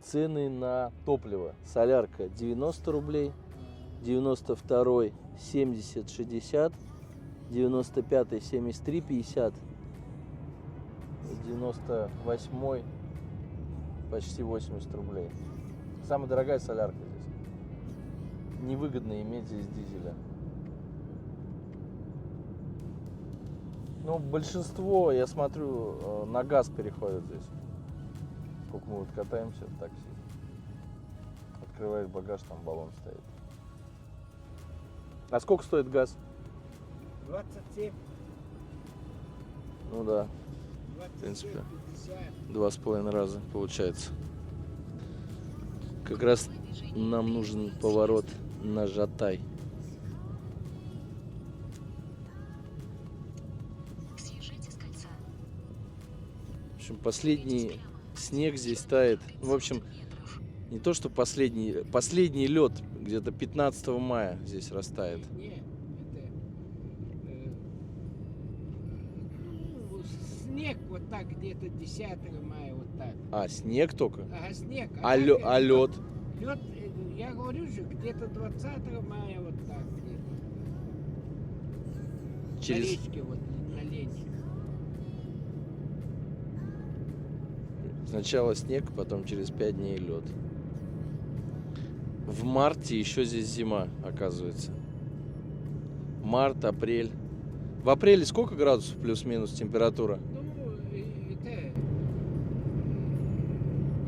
Цены на топливо. Солярка 90 рублей, 92-й 70-60, 95-й 73-50, 98-й почти 80 рублей. Самая дорогая солярка здесь. Невыгодно иметь здесь дизеля. Ну, большинство, я смотрю, на газ переходит здесь. Сколько мы вот катаемся в такси. Открываешь багаж, там баллон стоит. А сколько стоит газ? 27, Ну да, 27, принципе. 50. 2,5 раза получается. Как раз нам нужен поворот на Жатай. В общем, последний снег здесь тает. В общем, не то, что последний лед где-то 15 мая здесь растает. Не, это... ну, снег вот так где-то 10 мая, вот так. А, снег только? Ага, снег. А лед? Лед, я говорю же, где-то 20 мая, вот так где-то. Через... На речке, вот, на ленте. Сначала снег, потом через 5 дней лед. В марте еще здесь зима, оказывается. Март, апрель. В апреле сколько градусов плюс-минус температура? Ну, это...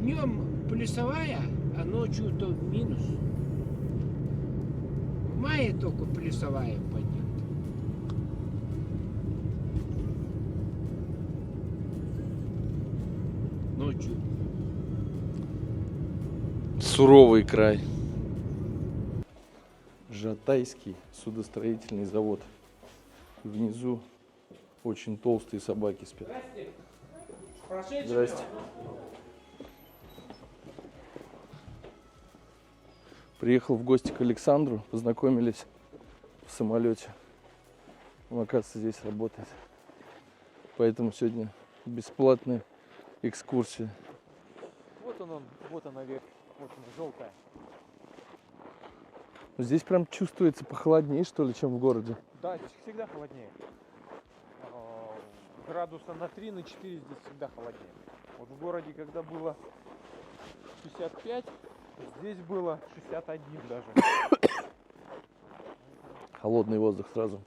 Днем плюсовая, а ночью то минус. В мае только плюсовая пойдет. Ночью. Суровый край. Жатайский судостроительный завод. Внизу очень толстые собаки спят. Здрасте. Приехал в гости к Александру, познакомились в самолете. Он, оказывается, здесь работает. Поэтому сегодня бесплатная экскурсия. Вот она ветка. Вот она, желтая. Здесь прям чувствуется похолоднее, что ли, чем в городе. Да, здесь всегда холоднее. Градуса на 3, на 4 здесь всегда холоднее. Вот в городе, когда было 65, здесь было 61 даже. Холодный воздух сразу.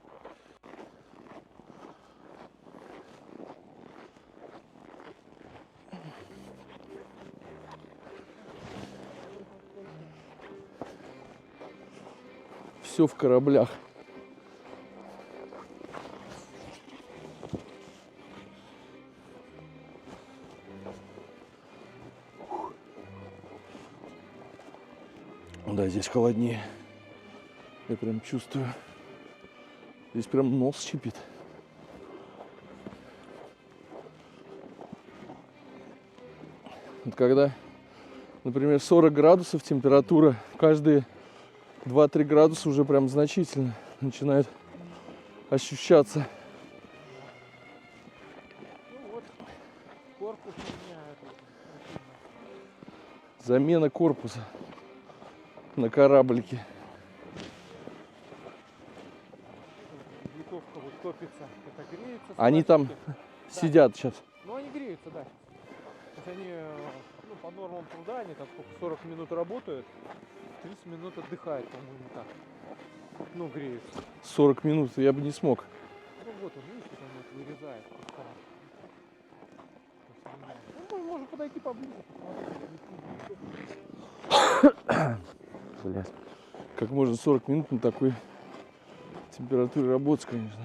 Все в кораблях. Да, здесь холоднее. Я прям чувствую. Здесь прям нос щипит. Вот когда, например, 40 градусов температура, каждые 2-3 градуса уже прям значительно начинает ощущаться. Ну вот, корпус меняют. Замена корпуса на кораблике. Винтовка вот топится, это греется. Они там сидят сейчас. Ну они греются, да. То есть они, ну, по нормам труда, они там сколько, 40 минут работают, 30 минут отдыхают, по-моему, так. Ну, греются. 40 минут я бы не смог. Ну вот он, видишь, он вот вырезает. Ну, можно подойти поближе, посмотреть. Блядь. Как можно 40 минут на такой температуре работать, конечно.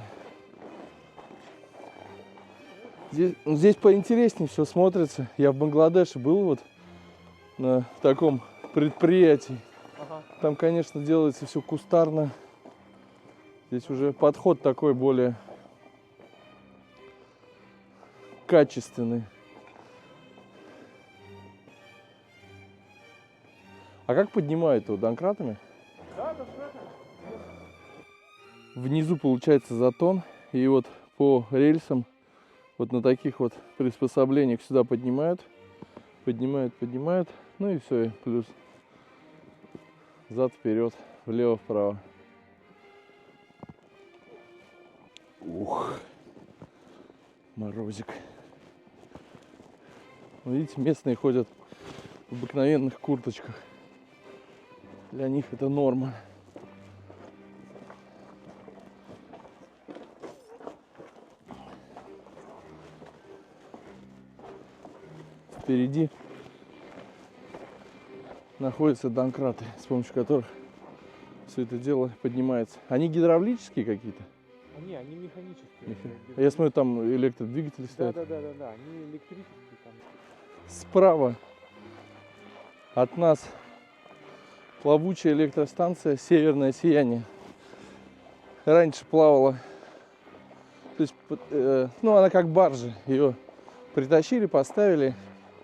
Здесь поинтереснее все смотрится. Я в Бангладеше был вот на таком предприятии. Ага. Там, конечно, делается все кустарно. Здесь уже подход такой более качественный. А как поднимают его? Домкратами? Да, домкратами. Внизу получается затон. И вот по рельсам, вот на таких вот приспособлениях сюда поднимают. Поднимают. Ну и все. Плюс зад вперед, влево вправо. Ух, морозик. Видите, местные ходят в обыкновенных курточках. Для них это норма. Впереди находятся домкраты, с помощью которых все это дело поднимается. Они гидравлические какие-то? Они механические. Я смотрю, там электродвигатели стоят. Да, они электрические там. Справа от нас плавучая электростанция «Северное сияние». Раньше плавала, то есть, ну, она как баржа. Ее притащили, поставили,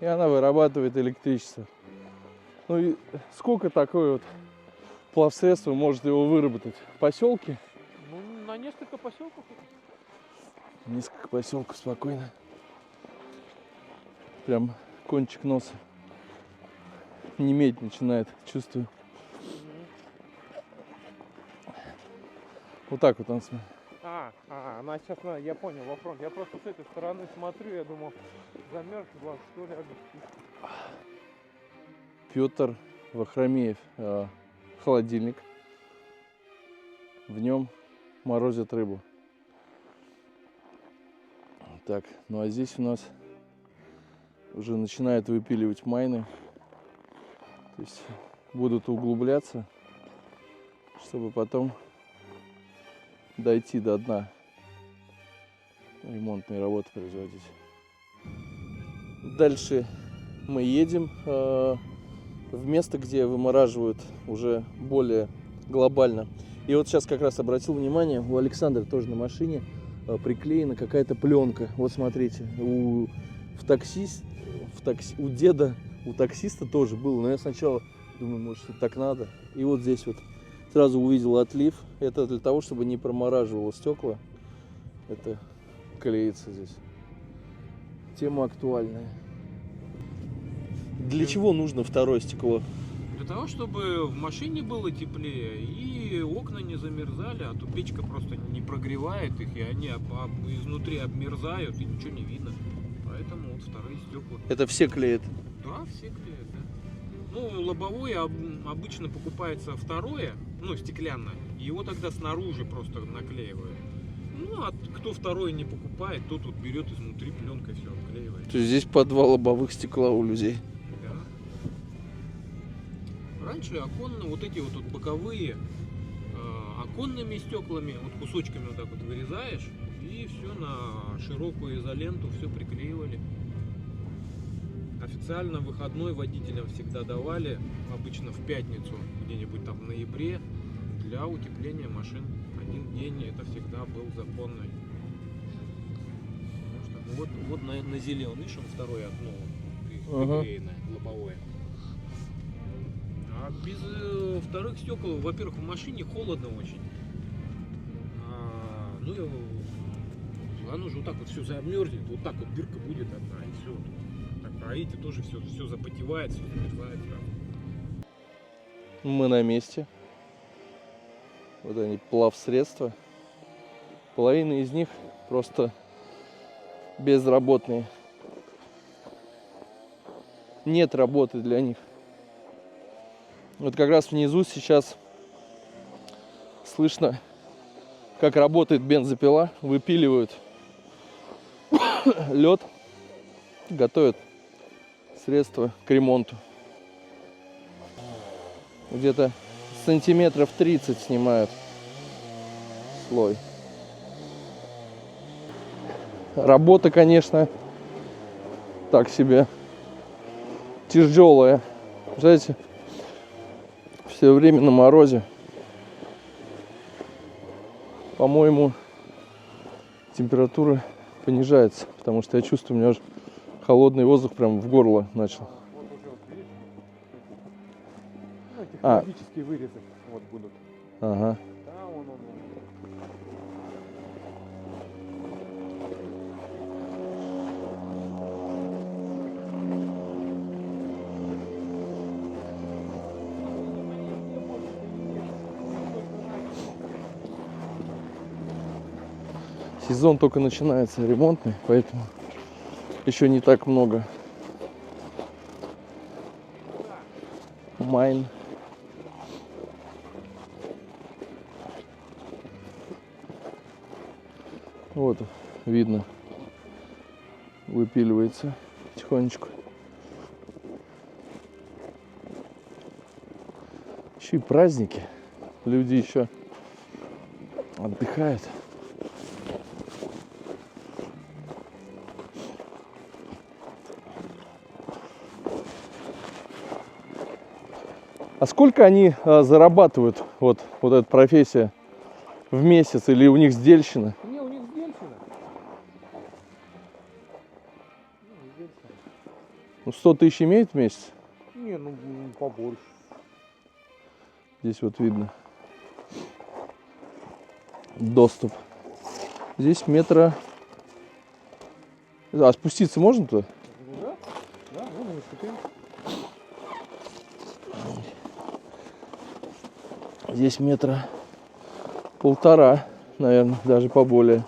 и она вырабатывает электричество. Ну и сколько такое вот плавсредство может его выработать? В поселке? Ну, на несколько поселков. Несколько поселков спокойно. Прям кончик носа неметь начинает, чувствую. Вот так вот он смотрит. Она сейчас, я понял, во фронт. Я просто с этой стороны смотрю, я думал, замерз глаз, что ли, Петр Вахромеев, холодильник. В нем морозят рыбу. Так, ну а здесь у нас уже начинают выпиливать майны. То есть будут углубляться, чтобы потом дойти до дна, ремонтные работы производить. Дальше мы едем в место, где вымораживают уже более глобально. И вот сейчас как раз обратил внимание, у Александра тоже на машине приклеена какая-то пленка. Вот смотрите, у деда, у таксиста тоже было. Но я сначала думаю, может, это так надо. И вот здесь вот сразу увидел отлив. Это для того, чтобы не промораживало стекла. Это клеится здесь. Тема актуальная. Для чего нужно второе стекло? Для того, чтобы в машине было теплее и окна не замерзали, а то печка просто не прогревает их, и они изнутри обмерзают, и ничего не видно. Поэтому вот вторые стекла. Это все клеят. Да, все клеят, да. Ну, лобовое обычно покупается второе, ну, стеклянное, и его тогда снаружи просто наклеивают. Ну, а кто второе не покупает, тот вот берет изнутри пленкой все обклеивает. То есть здесь по 2 лобовых стекла у людей. Да. Раньше оконные, вот эти вот боковые, оконными стеклами, вот кусочками вот так вот вырезаешь, и все на широкую изоленту все приклеивали. Официально выходной водителям всегда давали, обычно в пятницу, где-нибудь там в ноябре, для утепления машин. Один день это всегда был законный. Потому что вот на зеленый шум второе окно приклеенное, лобовое. А без вторых стекол, во-первых, в машине холодно очень. Ну и оно же вот так вот все замерзнет, вот так вот дырка будет одна, и все. А эти тоже все запотевает, все замерзает сразу. Мы на месте. Вот они, плавсредства. Половина из них просто безработные. Нет работы для них. Вот как раз внизу сейчас слышно, как работает бензопила. Выпиливают лед, готовят средства к ремонту. Где-то сантиметров 30 снимают слой. Работа, конечно, так себе тяжелая. Знаете, все время на морозе. По-моему, температура понижается, потому что я чувствую, у меня уже холодный воздух прям в горло начал. Вот уже вот видишь, ну, эти А. технологические вырезы вот будут. Ага. Да, он. Сезон только начинается ремонтный, поэтому еще не так много. Майн. Вот, видно, выпиливается потихонечку. Еще и праздники. Люди еще отдыхают. А сколько они зарабатывают, вот эта профессия, в месяц, или у них сдельщина? Не, у них сдельщина. Ну, 100 тысяч имеют в месяц? Не, ну побольше. Здесь вот видно доступ. Здесь метра... А спуститься можно туда? Да, вон они ступеньки. Здесь метра 1,5, наверное, даже поболее.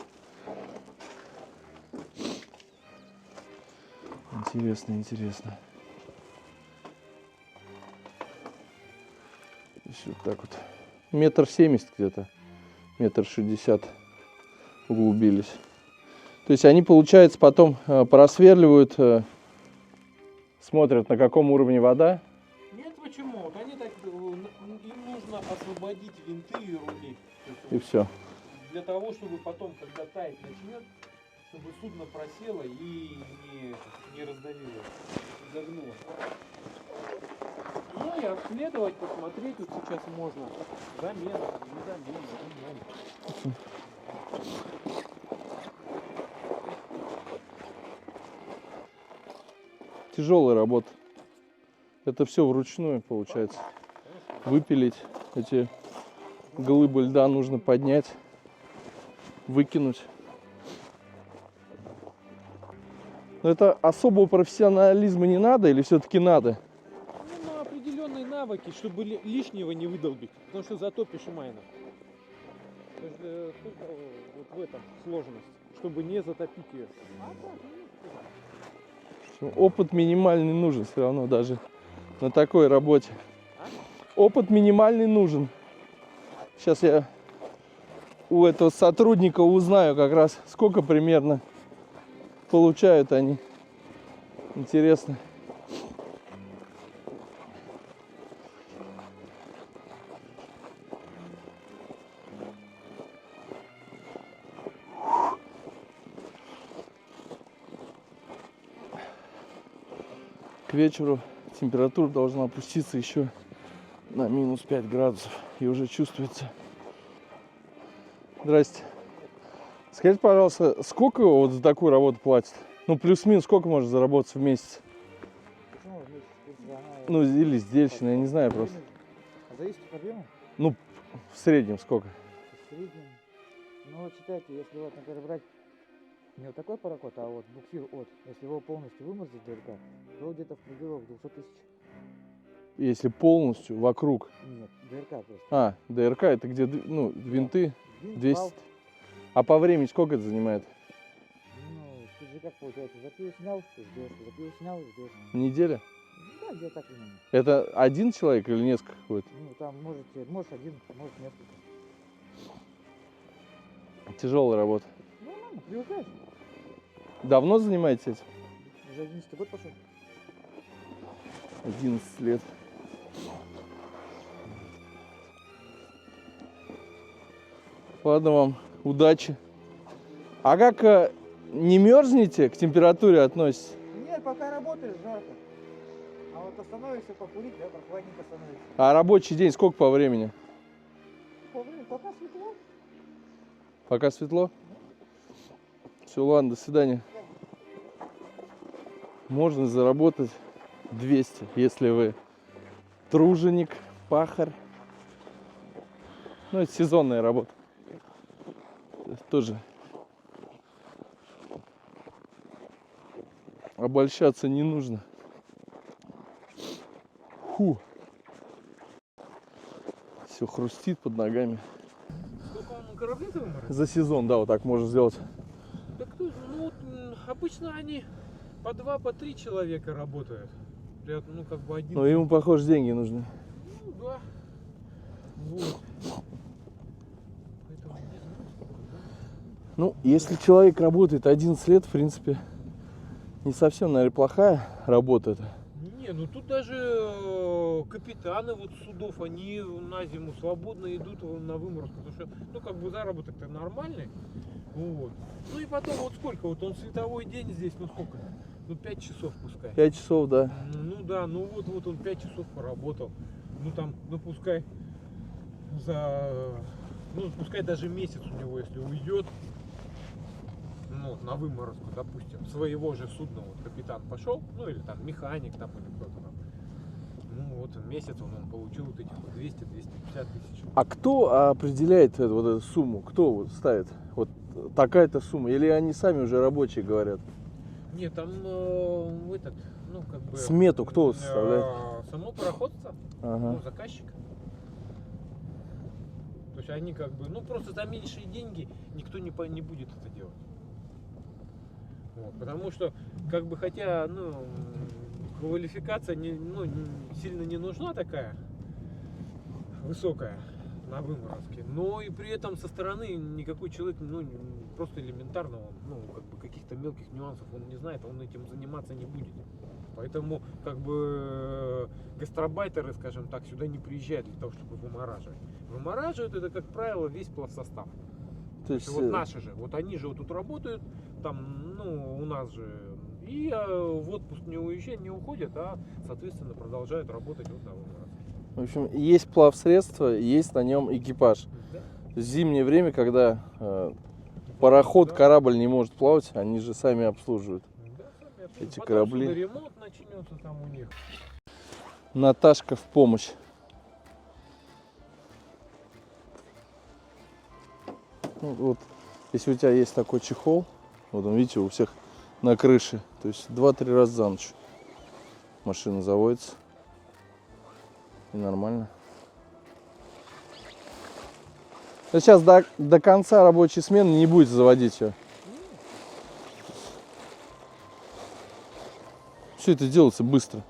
Интересно, интересно. Здесь вот так вот. 1,70 м где-то. 1,60 м углубились. То есть они, получается, потом просверливают, смотрят, на каком уровне вода. Нет, почему? Вот они так, им нужно освободить винты и рули. И все. Для того, чтобы потом, когда таять начнет, чтобы судно просело и не раздавило, загнуло. Ну и обследовать, посмотреть вот сейчас можно. Замена, не замена. Тяжелая работа. Это все вручную получается. Выпилить эти глыбы льда нужно поднять, выкинуть. Но это особого профессионализма не надо или все-таки надо? Ну, на определенные навыки, чтобы лишнего не выдолбить. Потому что затопишь и майна. То есть, только вот в этом сложность, чтобы не затопить ее. Опыт минимальный нужен все равно даже на такой работе. Опыт минимальный нужен. Сейчас я у этого сотрудника узнаю как раз, сколько примерно получают они. Интересно. К вечеру температура должна опуститься еще на минус 5 градусов. И уже чувствуется. Здрасте. Скажите, пожалуйста, сколько вот за такую работу платят? Ну, плюс-минус, сколько можно заработать в месяц? Ну, или сдельщина, я не знаю просто. Зависит от объема. Ну, в среднем сколько? В среднем. Ну вот считайте, если вот, например, брать не вот такой пароход, а вот буксир от, если его полностью выморозить ДРК, то где-то в пределах 200 тысяч. Если полностью вокруг. Нет, ДРК просто. А, ДРК это где, ну, винты Винт, 200. вал. А по времени сколько это занимает? Ну, тут же как получается, запил, снял, ждешь, запил, снял, ждешь. Неделя? Да, где-то так примерно. Это один человек или несколько будет? Ну, там может один, может несколько. Тяжелая работа. Ну, нормально, привыкаешь. Давно занимаетесь этим? Уже 11 год пошел. 11 лет. Ладно вам, удачи. А как не мерзнете, к температуре относитесь? Нет, пока работаешь, жарко. А вот остановишься покурить, да, прохладненько становится. А рабочий день сколько по времени? Пока светло. Пока светло? Все, ладно, до свидания. Можно заработать 200, если вы труженик, пахарь. Ну, это сезонная работа. Тоже обольщаться не нужно. Фу. Все хрустит под ногами. Сколько он корабли-то выморозил? За сезон, да, вот так можно сделать. Так ну, вот, обычно они по 2, по 3 человека работают. Ну, как бы один. Но ему, похоже, деньги нужны. Ну, да. Вот. Поэтому не знаю, сколько, да. Ну, если человек работает 11 лет, в принципе, не совсем, наверное, плохая работа это. Не, ну тут даже капитаны вот судов, они на зиму свободно идут на выморозку, потому что, ну, как бы заработок-то нормальный, вот. Ну и потом вот сколько, вот он световой день здесь, ну сколько, ну 5 часов пускай. 5 часов, да. Ну да, ну вот он 5 часов поработал, ну там, ну пускай ну пускай даже месяц у него, если уйдет, ну, на выморозку, допустим, своего же судна, вот капитан пошел, ну или там механик там или кто-то там, ну вот месяц он получил вот этих вот 200-250 тысяч. А кто определяет вот эту сумму? Кто вот ставит? Вот такая-то сумма? Или они сами уже рабочие говорят? Нет, там этот, ну как бы... Смету кто составляет? Само пароходство, Ага. ну заказчик. То есть они как бы, ну просто за меньшие деньги никто не будет это делать. Вот, потому что, как бы, хотя, ну, квалификация сильно не нужна такая высокая на выморозке, но и при этом со стороны никакой человек, ну, просто элементарного, ну, как бы, каких-то мелких нюансов он не знает, он этим заниматься не будет. Поэтому, как бы, гастробайтеры, скажем так, сюда не приезжают для того, чтобы вымораживать. Вымораживают это, как правило, весь плавсостав. То есть, Вот наши же, вот они же вот тут работают, там, ну, у нас же И в отпуск не уезжают, не уходят, а, соответственно, продолжают работать вот на Волгограде. В общем, есть плавсредство, есть на нем экипаж. Да. В зимнее время, когда пароход, корабль не может плавать, они же сами обслуживают. Да, сами обслуживают. Эти Потом корабли. сюда ремонт начнется там у них. Наташка в помощь. Ну, вот, если у тебя есть такой чехол, вот он, видите, у всех на крыше, то есть 2-3 раза за ночь машина заводится. И нормально. Но сейчас до конца рабочей смены не будете заводить ее. Все это делается быстро.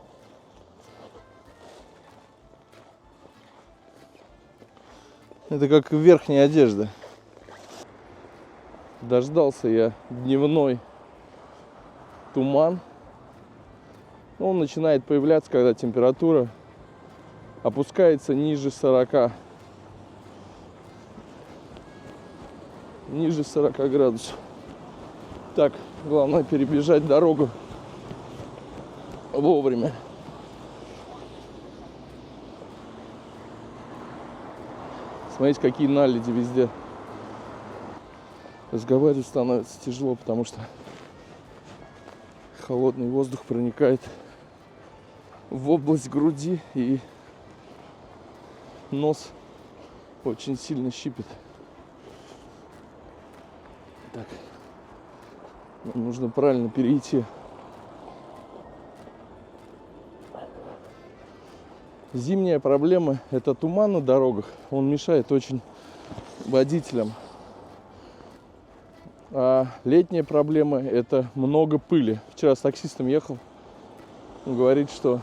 Это как верхняя одежда. Дождался я дневной туман. Он начинает появляться, когда температура опускается ниже 40. Ниже 40 градусов. Так, главное перебежать дорогу вовремя. Смотрите, какие наледи везде. Разговаривать становится тяжело, потому что холодный воздух проникает в область груди и нос очень сильно щипет. Так, нам нужно правильно перейти. Зимняя проблема – это туман на дорогах. Он мешает очень водителям. А летняя проблема – это много пыли. Вчера с таксистом ехал. Он говорит, что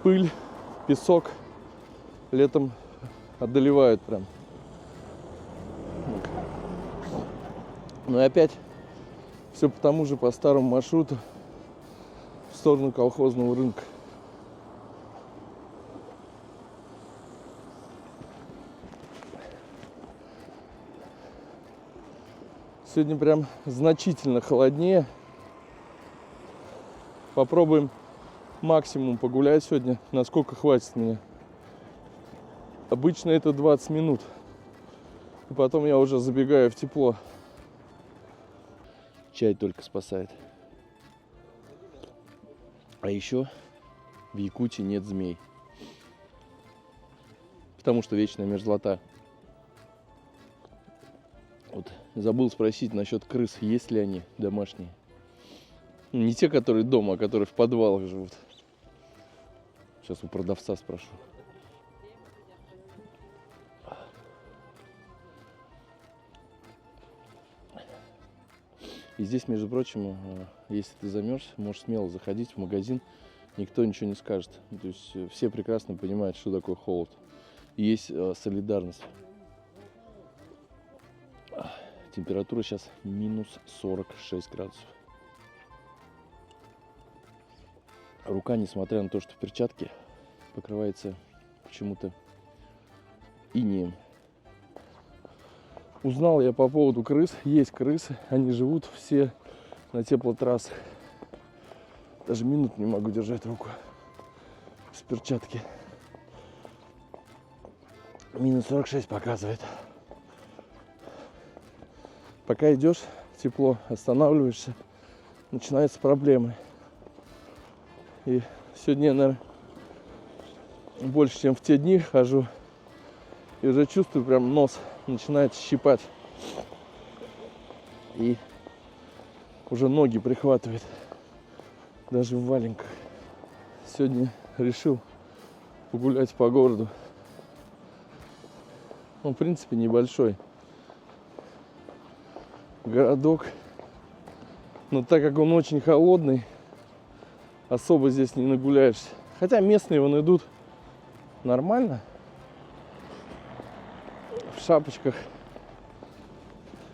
пыль, песок летом одолевают прям. Ну и опять все по тому же, по старому маршруту в сторону колхозного рынка. Сегодня прям значительно холоднее. Попробуем максимум погулять сегодня, насколько хватит мне. Обычно это 20 минут. И потом я уже забегаю в тепло. Чай только спасает. А еще в Якутии нет змей. Потому что вечная мерзлота. Вот забыл спросить насчет крыс, есть ли они домашние. Не те, которые дома, а которые в подвалах живут. Сейчас у продавца спрошу. И здесь, между прочим, если ты замерз, можешь смело заходить в магазин, никто ничего не скажет. То есть все прекрасно понимают, что такое холод. И есть солидарность. Температура сейчас минус 46 градусов. Рука, несмотря на то, что в перчатке, покрывается почему-то инеем. Узнал я по поводу крыс. Есть крысы, они живут все на теплотрассах. Даже минут не могу держать руку с перчатки. Минус 46 показывает. Пока идешь, тепло, останавливаешься, начинаются проблемы. И сегодня я, наверное, больше, чем в те дни хожу. И уже чувствую, прям нос начинает щипать. И уже ноги прихватывает. Даже в валенках. Сегодня решил погулять по городу. Он, в принципе, небольшой городок. Но так как он очень холодный, особо здесь не нагуляешься. Хотя местные вон идут нормально. В шапочках.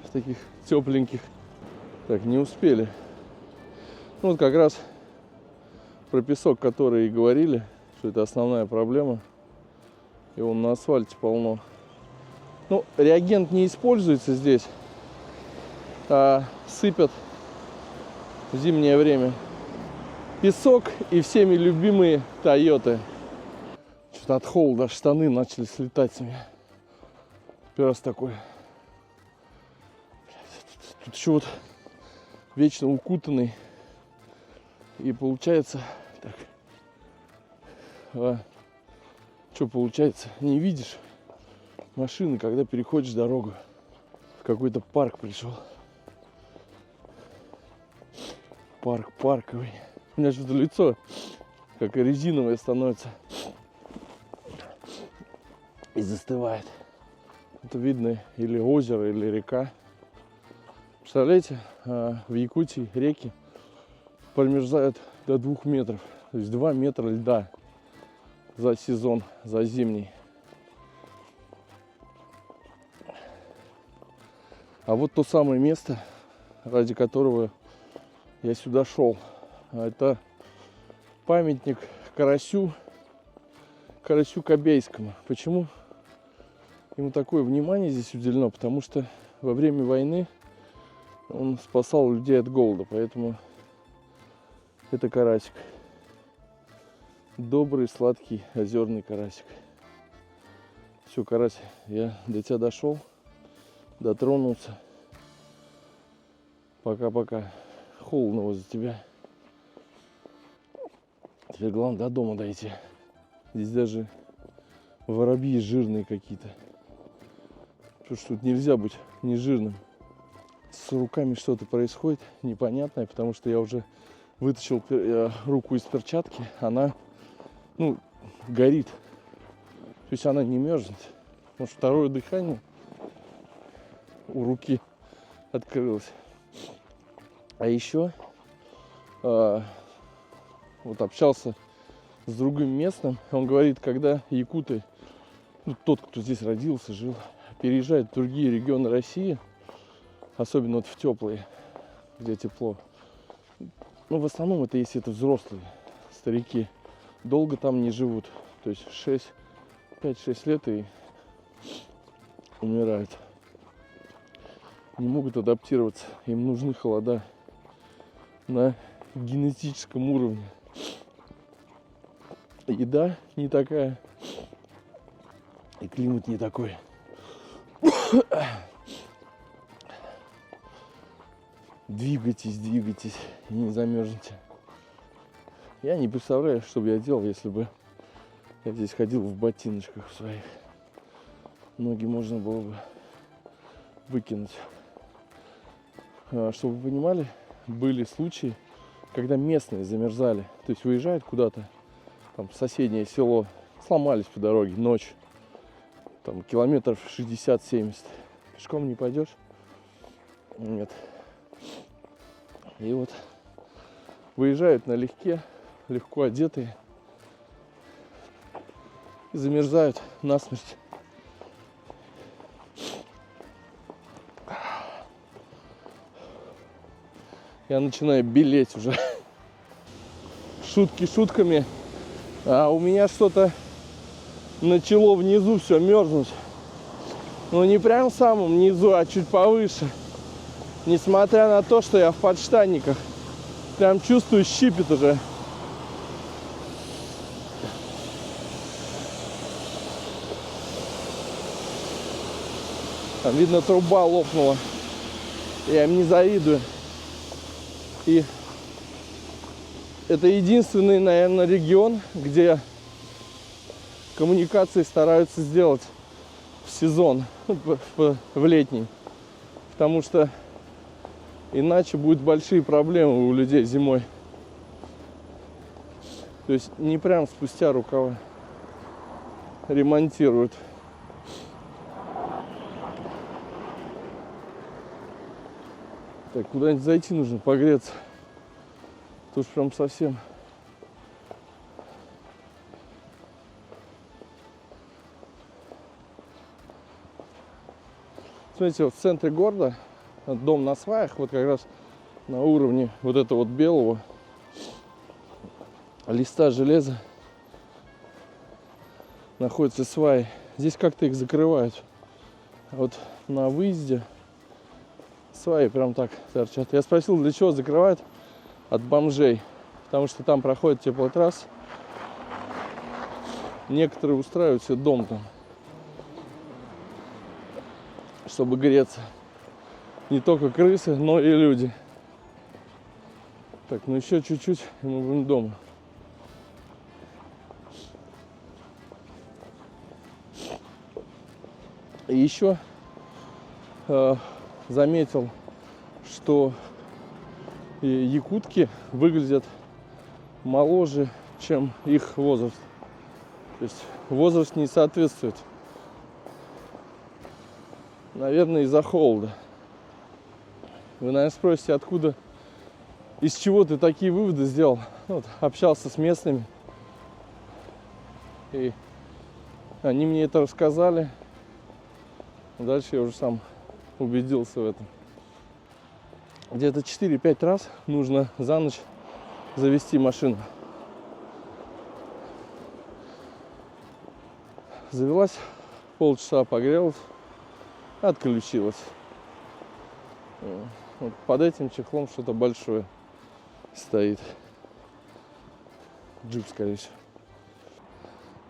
В таких тепленьких. Так, не успели. Ну, вот как раз про песок, который и говорили, что это основная проблема. И он на асфальте полно. Ну, реагент не используется здесь. А сыпят в зимнее время. Песок и всеми любимые Тойоты. Что-то от холода штаны начали слетать с меня. Первый раз такое. Тут еще вот вечно укутанный. И получается так. Что получается? Не видишь машины, когда переходишь дорогу. В какой-то парк пришел. Парк парковый. У меня что-то лицо как резиновое становится. И застывает. Это видно или озеро, или река. Представляете, в Якутии реки промерзают до 2 метров. То есть 2 метра льда за сезон, за зимний. А вот то самое место, ради которого я сюда шел. Это памятник Карасю Кобейскому. Почему ему такое внимание здесь уделено? Потому что во время войны он спасал людей от голода. Поэтому это карасик. Добрый, сладкий, озерный карасик. Все, карась, я до тебя дошел, дотронулся. Пока-пока. Холодно возле тебя. Теперь главное до дома дойти. Здесь даже воробьи жирные какие-то. Потому что тут нельзя быть не жирным. С руками что-то происходит непонятное, потому что я уже вытащил руку из перчатки. Она, горит. То есть она не мерзнет. Может, второе дыхание у руки открылось. А еще вот общался с другим местным. Он говорит, когда якуты, тот, кто здесь родился, жил, переезжает в другие регионы России, особенно вот в теплые, где тепло. В основном это если это взрослые старики, долго там не живут. То есть 5-6 лет и умирают. Не могут адаптироваться. Им нужны холода на генетическом уровне. Еда не такая. И климат не такой. Двигайтесь, и не замерзнете. Я не представляю, что бы я делал, если бы я здесь ходил в ботиночках своих. Ноги можно было бы выкинуть. Чтобы вы понимали, были случаи, когда местные замерзали. То есть выезжают куда-то, там, в соседнее село, сломались по дороге, ночь. Там километров 60-70. Пешком не пойдешь? Нет. И вот выезжают налегке, легко одетые, и замерзают насмерть. Я начинаю белеть уже. Шутки шутками. А у меня что-то начало внизу все мерзнуть. Но не прям в самом низу, а чуть повыше. Несмотря на то, что я в подштанниках. Прям чувствую, щипит уже. Там, видно, труба лопнула. Я им не завидую. И это единственный, наверное, регион, где коммуникации стараются сделать в сезон, в летний. Потому что иначе будут большие проблемы у людей зимой. То есть не прям спустя рукава ремонтируют. Так, куда-нибудь зайти нужно, погреться. Тут прям совсем. Смотрите, вот в центре города дом на сваях, вот как раз на уровне вот этого вот белого листа железа находятся сваи. Здесь как-то их закрывают. А вот на выезде сваи прям так торчат. Я спросил, для чего закрывают. от бомжей, потому что там проходит теплотрасса. Некоторые устраивают себе дом там, чтобы греться. Не только крысы, но и люди. Так, ну еще чуть-чуть, и мы будем дома. И еще заметил, что якутки выглядят моложе, чем их возраст. То есть возраст не соответствует. Наверное, из-за холода. Вы, наверное, спросите, откуда, из чего ты такие выводы сделал? Вот, общался с местными, и они мне это рассказали. Дальше я уже сам убедился в этом. Где-то 4-5 раз нужно за ночь завести машину. Завелась, полчаса погрелась, отключилась. Вот под этим чехлом что-то большое стоит. Джип, скорее всего.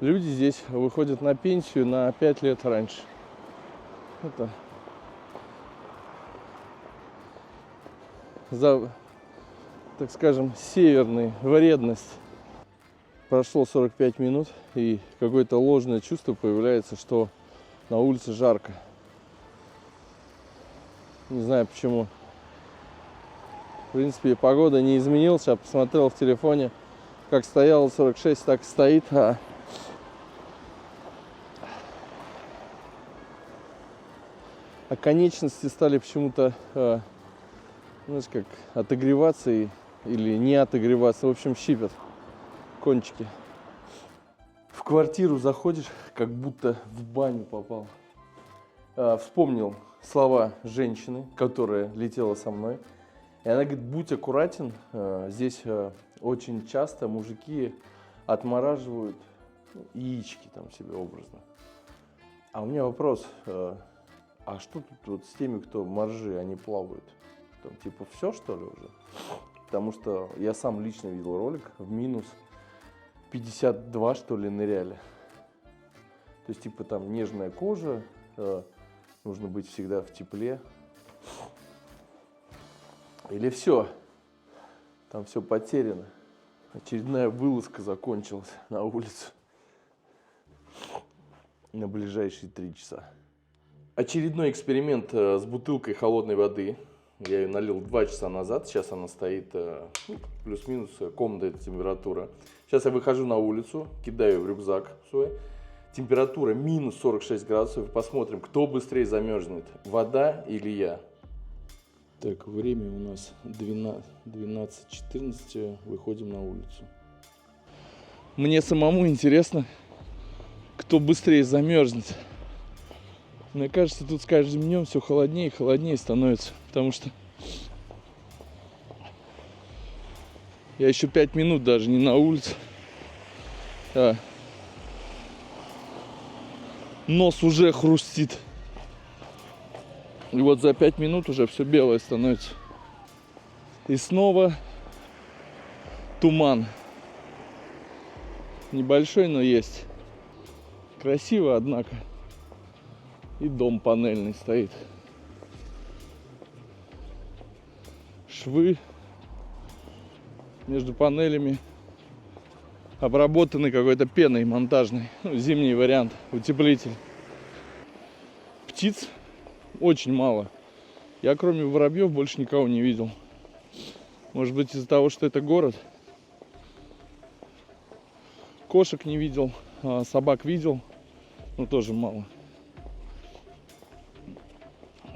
Люди здесь выходят на пенсию на 5 лет раньше. Это за, так скажем, северную вредность. Прошло 45 минут, и какое-то ложное чувство появляется, что на улице жарко. Не знаю почему. В принципе, погода не изменилась. Я посмотрел в телефоне, как стояло 46, так и стоит. А конечности стали почему-то, знаешь, как отогреваться или не отогреваться. В общем, щипят кончики. В квартиру заходишь, как будто в баню попал. Вспомнил слова женщины, которая летела со мной. И она говорит: будь аккуратен, здесь очень часто мужики отмораживают яички там себе образно. А у меня вопрос, а что тут вот с теми, кто моржи, они плавают? Там типа все, что ли, уже? Потому что я сам лично видел ролик, в минус 52, что ли, ныряли. То есть типа там нежная кожа, нужно быть всегда в тепле. Или все, там все потеряно. Очередная вылазка закончилась на улицу на ближайшие 3 часа. Очередной эксперимент с бутылкой холодной воды. Я ее налил 2 часа назад. Сейчас она стоит плюс-минус комнатная температура. Сейчас я выхожу на улицу, кидаю в рюкзак свой. Температура минус 46 градусов. Посмотрим, кто быстрее замерзнет. Вода или я. Так, время у нас 12:14. Выходим на улицу. Мне самому интересно, кто быстрее замерзнет. Мне кажется, тут с каждым днем все холоднее и холоднее становится. Потому что я еще 5 минут даже не на улице. Нос уже хрустит. И вот за 5 минут уже все белое становится. И снова туман. Небольшой, но есть. Красиво, однако. И дом панельный стоит. Швы между панелями обработаны какой-то пеной монтажной. Ну, зимний вариант, утеплитель. Птиц очень мало. Я кроме воробьев больше никого не видел. Может быть, из-за того, что это город. Кошек не видел, собак видел, но тоже мало.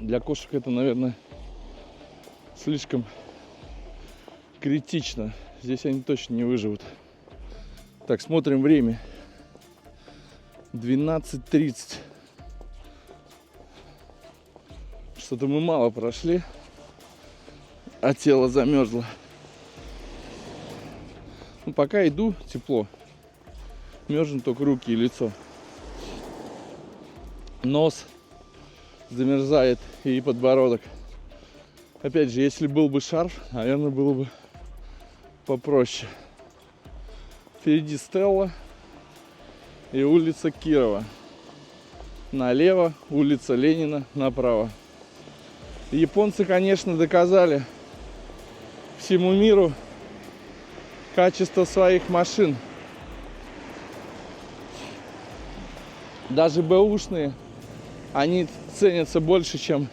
Для кошек это, наверное, слишком критично. Здесь они точно не выживут. Так, смотрим время. 12:30. Что-то мы мало прошли, а тело замерзло. Ну, пока иду, тепло. Мерзнут только руки и лицо. Нос замерзает и подбородок. Опять же, если был бы шарф, наверное, было бы попроще. Впереди Стелла и улица Кирова. Налево улица Ленина, направо. Японцы, конечно, доказали всему миру качество своих машин. Даже бэушные, они ценятся больше, чем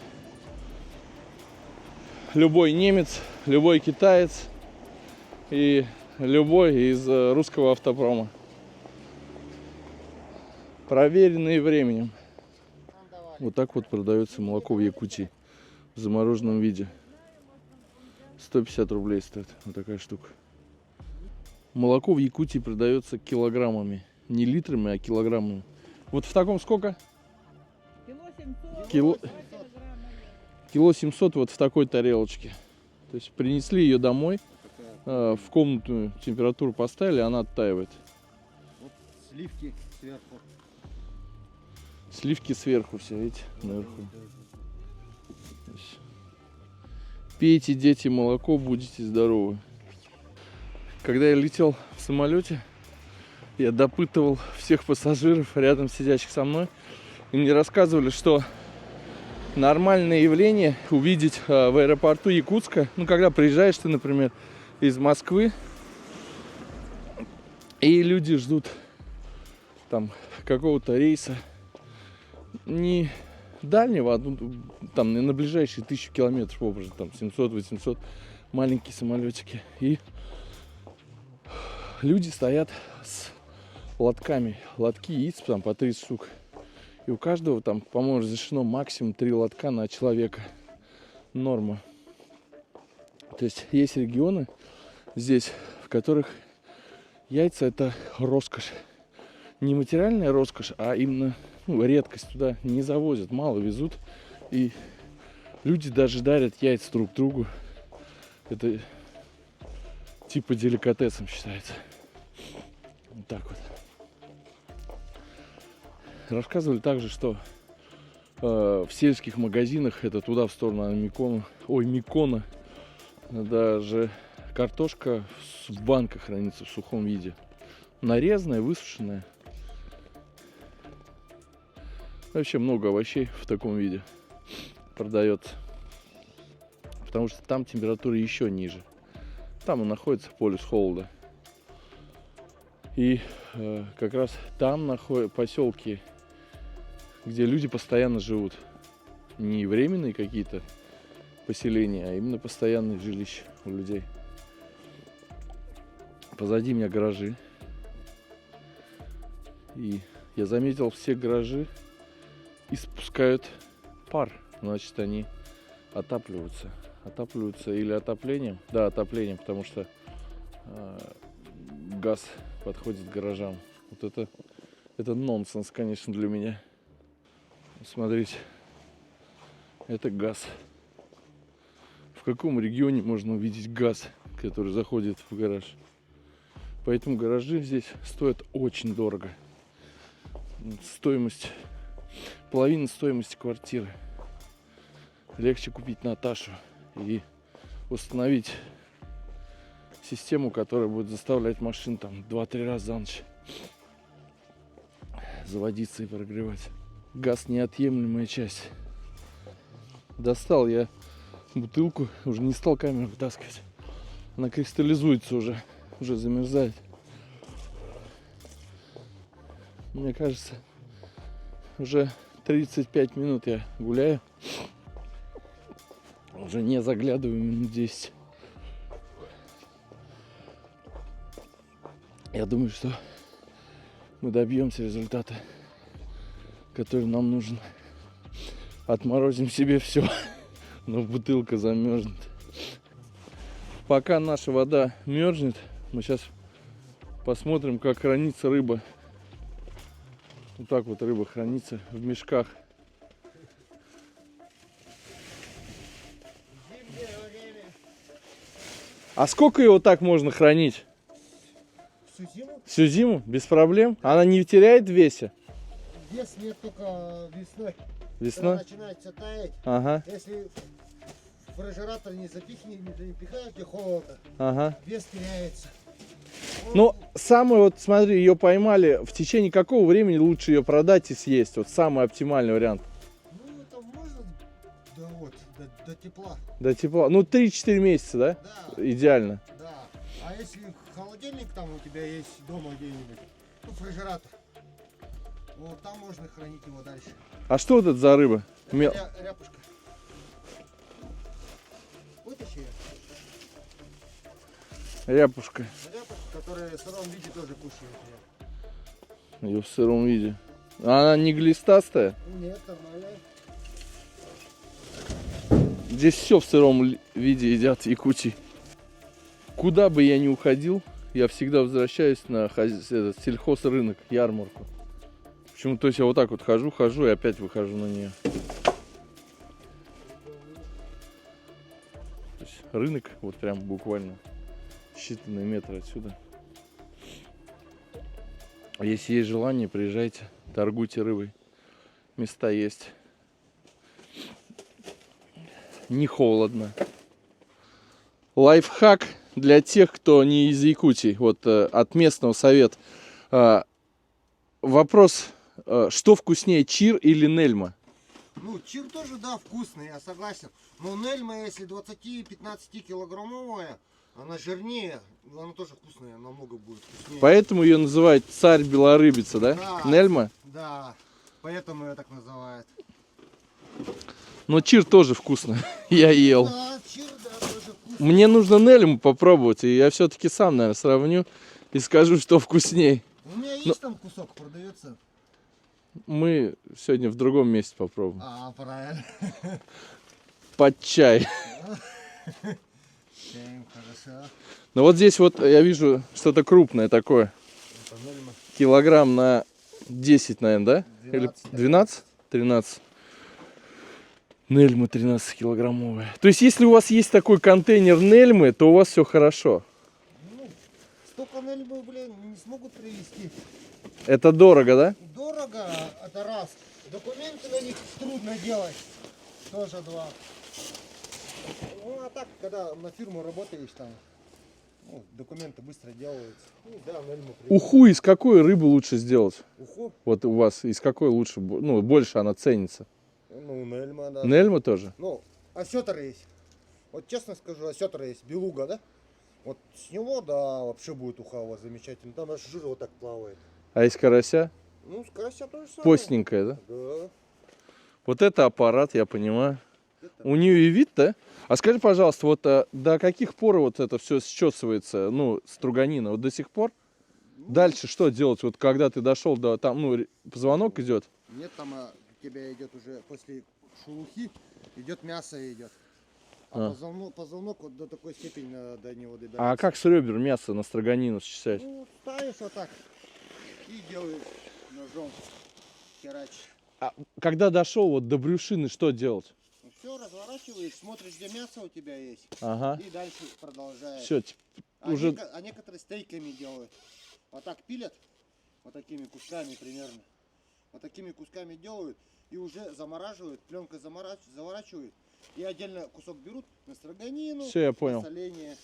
любой немец, любой китаец и любой из русского автопрома. Проверенные временем. Вот так вот продается молоко в Якутии в замороженном виде. 150 рублей стоит вот такая штука. Молоко в Якутии продается килограммами. Не литрами, а килограммами. Вот в таком сколько? Кило 700. Кило 700 вот в такой тарелочке. То есть принесли ее домой, в комнатную температуру поставили, она оттаивает. Вот сливки сверху. Сливки сверху все, видите, наверху. Пейте, дети, молоко, будете здоровы. Когда я летел в самолете, я допытывал всех пассажиров, рядом сидящих со мной, и мне рассказывали, что нормальное явление увидеть в аэропорту Якутска, ну, когда приезжаешь ты, например, из Москвы, и люди ждут там какого-то рейса, не дальнего, а там на ближайшие 1000 километров, образно, там 700-800, маленькие самолетики. И люди стоят с лотками, лотки яиц там по 30 штук. И у каждого там, по-моему, разрешено максимум 3 лотка на человека. Норма. То есть есть регионы здесь, в которых яйца — это роскошь. Не материальная роскошь, а именно редкость. Туда не завозят, мало везут. И люди даже дарят яйца друг другу. Это типа деликатесом считается. Вот так вот. Рассказывали также, что в сельских магазинах, это туда в сторону Микона, даже картошка в банках хранится в сухом виде. Нарезанная, высушенная. Вообще много овощей в таком виде продается. Потому что там температура еще ниже. Там и находится полюс холода. И как раз там находятся поселки, где люди постоянно живут. Не временные какие-то поселения, а именно постоянные жилища у людей. Позади меня гаражи. И я заметил, все гаражи испускают пар. Значит, они отапливаются. Отапливаются или отоплением. Да, отоплением, потому что газ подходит к гаражам. Вот это нонсенс, конечно, для меня. Смотрите, это газ. В каком регионе можно увидеть газ, который заходит в гараж? Поэтому гаражи здесь стоят очень дорого. Стоимость, половина стоимости квартиры. Легче купить Наташу и установить систему, которая будет заставлять машин там 2-3 раза за ночь заводиться и прогревать. Газ — неотъемлемая часть. Достал я бутылку, уже не стал камеру вытаскивать. Она кристаллизуется уже замерзает. Мне кажется, уже 35 минут я гуляю. Уже не заглядываю минут 10. Я думаю, что мы добьемся результата, который нам нужен. Отморозим себе все, но бутылка замерзнет. Пока наша вода мерзнет, мы сейчас посмотрим, как хранится рыба. Вот так вот рыба хранится в мешках. А сколько его так можно хранить? Всю зиму? Всю зиму? Без проблем? Она не теряет в весе? Вес нет только весной. Весной? Когда начинается таять. Ага. Если фрезератор не запихаешь, где холодно, Ага. вес теряется. Ну, самое вот, смотри, ее поймали, в течение какого времени лучше ее продать и съесть? Вот самый оптимальный вариант. Ну, это можно до тепла. До тепла. Ну, 3-4 месяца, да? Да, Идеально. да. А если холодильник там у тебя есть дома где-нибудь, ну, фрезератор, вот там можно хранить его дальше. А что вот это за рыба? Ряпушка. Вытащи ее. Ряпушка. Ряпушка, которая в сыром виде тоже кушает ее. Ее в сыром виде. А она не глистастая? Нет, нормально. Здесь все в сыром виде едят в Якутии. Куда бы я ни уходил, я всегда возвращаюсь на этот сельхозрынок, ярмарку. Почему? То есть я вот так вот хожу и опять выхожу на нее. То есть рынок вот прям буквально считанные метры отсюда. Если есть желание, приезжайте, торгуйте рыбой. Места есть. Не холодно. Лайфхак для тех, кто не из Якутии. Вот от местного совета. Вопрос, что вкуснее, чир или нельма? Ну, чир тоже, да, вкусный, я согласен. Но нельма, если 20-15 килограммовая, она жирнее, она тоже вкусная, намного будет вкуснее. Поэтому ее называют царь белорыбица, да? Да. Нельма? Да, поэтому ее так называют. Но чир тоже вкусно. Я ел. Да, чир, да, тоже вкусный. Мне нужно нельму попробовать, и я все-таки сам, наверное, сравню и скажу, что вкусней. У меня есть там кусок, продается. Мы сегодня в другом месте попробуем. А, правильно. Под чай. Чаем, хорошо. Но вот здесь вот я вижу что-то крупное такое. Это нельма. Килограмм на 10, наверное, да? Или 12? 13. Нельма 13-килограммовая. То есть, если у вас есть такой контейнер нельмы, то у вас все хорошо. Ну, столько нельмы, блин, не смогут привезти. Это дорого, да? Дорого, это раз. Документы на них трудно делать. Тоже два. Ну, а так, когда на фирму работаешь, там, ну, документы быстро делаются. Ну, да, нельму привезли. Уху из какой рыбы лучше сделать? Уху? Вот у вас из какой лучше, ну, больше она ценится? Ну, нельма, да. Нельма тоже? Ну, осетр есть. Вот честно скажу, осетр есть, белуга, да? Вот с него, да, вообще будет уха у вас замечательно. Там аж жир вот так плавает. А из карася? Ну, с карася тоже самое. Постненькая, да? Да. Вот это аппарат, я понимаю. У нее и вид, да? А скажи, пожалуйста, вот до каких пор вот это все счесывается, ну, струганина? Вот до сих пор? Дальше что делать? Вот когда ты дошел до там, ну, позвонок идет? Нет, там у тебя идет уже после шелухи, идет мясо идет. А, позвонок вот до такой степени до него добирается. А как с ребер мясо на строганину счесать? Ну, ставишь вот так и делаешь ножом, херачишь. А когда дошел вот до брюшины, что делать? Ну, все, разворачиваешь, смотришь, где мясо у тебя есть. Ага. И дальше продолжаешь. Все, уже... А некоторые стейками делают. Вот так пилят, вот такими кусками примерно. Вот такими кусками делают и уже замораживают, пленкой заворачивают. И отдельно кусок берут на строганину, Все, я понял. на соление.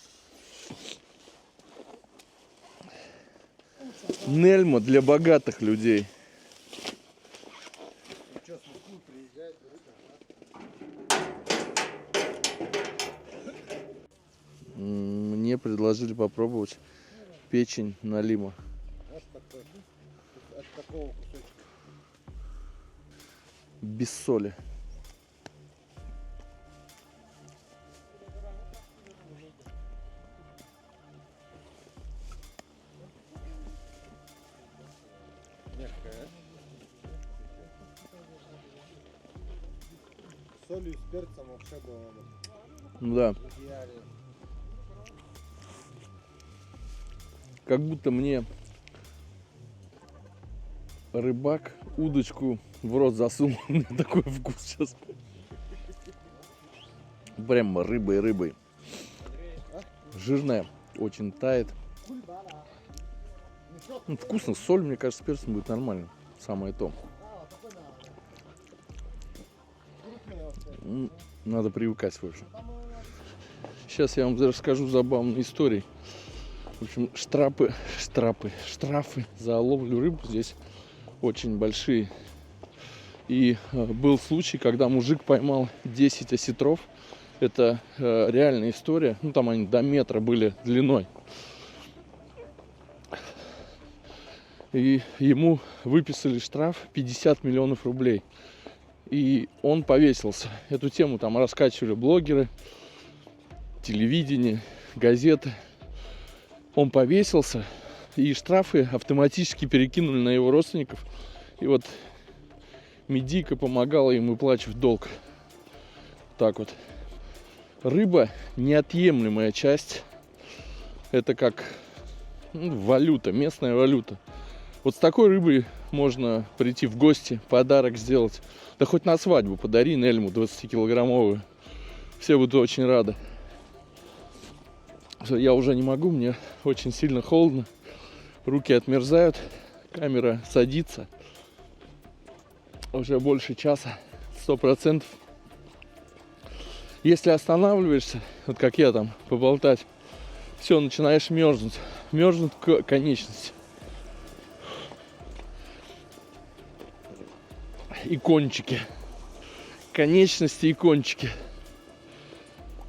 Нельма для богатых людей. Ну, что, с Москвы приезжает, Мне предложили попробовать печень налима. вот такой. От такого кусочка. Без соли. Мягкая. С солью, с перцем вообще было бы Ну да. идеально. Как будто мне рыбак удочку в рот засунул. У меня такой вкус сейчас. Прям рыбой. Жирная, очень тает. Ну, вкусно, соль, мне кажется, с перцем будет нормально. Самое то. Надо привыкать, в общем. Сейчас я вам расскажу забавную историю. В общем, штрафы за ловлю рыбы здесь очень большие. И был случай, когда мужик поймал 10 осетров. Это реальная история. Ну, там они до метра были длиной. И ему выписали штраф 50 миллионов рублей. И он повесился. Эту тему там раскачивали блогеры, телевидение, газеты. Он повесился, и штрафы автоматически перекинули на его родственников. И вот Медийка помогала им выплачивать долг. Так вот. Рыба – неотъемлемая часть. Это как валюта, местная валюта. Вот с такой рыбой можно прийти в гости, подарок сделать. Да хоть на свадьбу подари Нельму 20-килограммовую. Все будут очень рады. Я уже не могу, мне очень сильно холодно. Руки отмерзают, камера садится. Уже больше часа, 100%. Если останавливаешься, вот как я там, поболтать, все, начинаешь мерзнуть. Мерзнут конечности. И кончики. Конечности и кончики.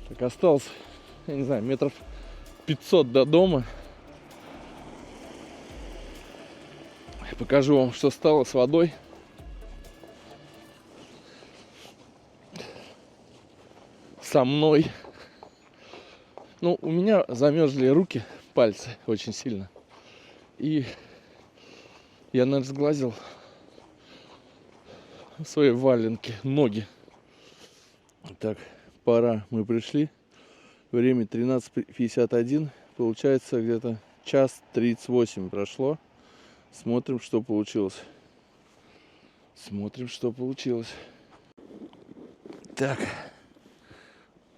Так, осталось, я не знаю, метров 500 до дома. Покажу вам, что стало с водой. Со мной. Ну, у меня замерзли руки, пальцы очень сильно. И я, наверное, сглазил свои валенки, ноги. Так, пора, мы пришли. Время 13:51. Получается, где-то час 38 прошло. Смотрим, что получилось. Смотрим, что получилось. Так.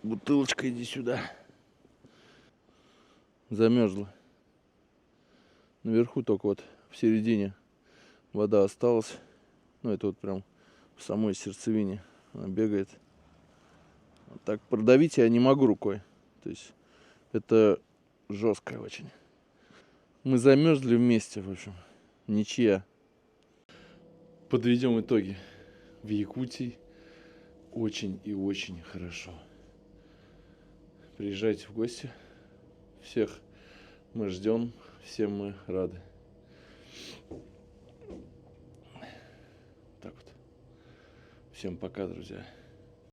Бутылочка, иди сюда. Замерзла. Наверху только вот в середине вода осталась. Ну, это вот прям в самой сердцевине она бегает. Вот так продавить я не могу рукой. То есть это жестко очень. Мы замерзли вместе, в общем. Ничья. Подведем итоги. В Якутии очень и очень хорошо. Приезжайте в гости. Всех мы ждем. Всем мы рады. Так вот. Всем пока, друзья.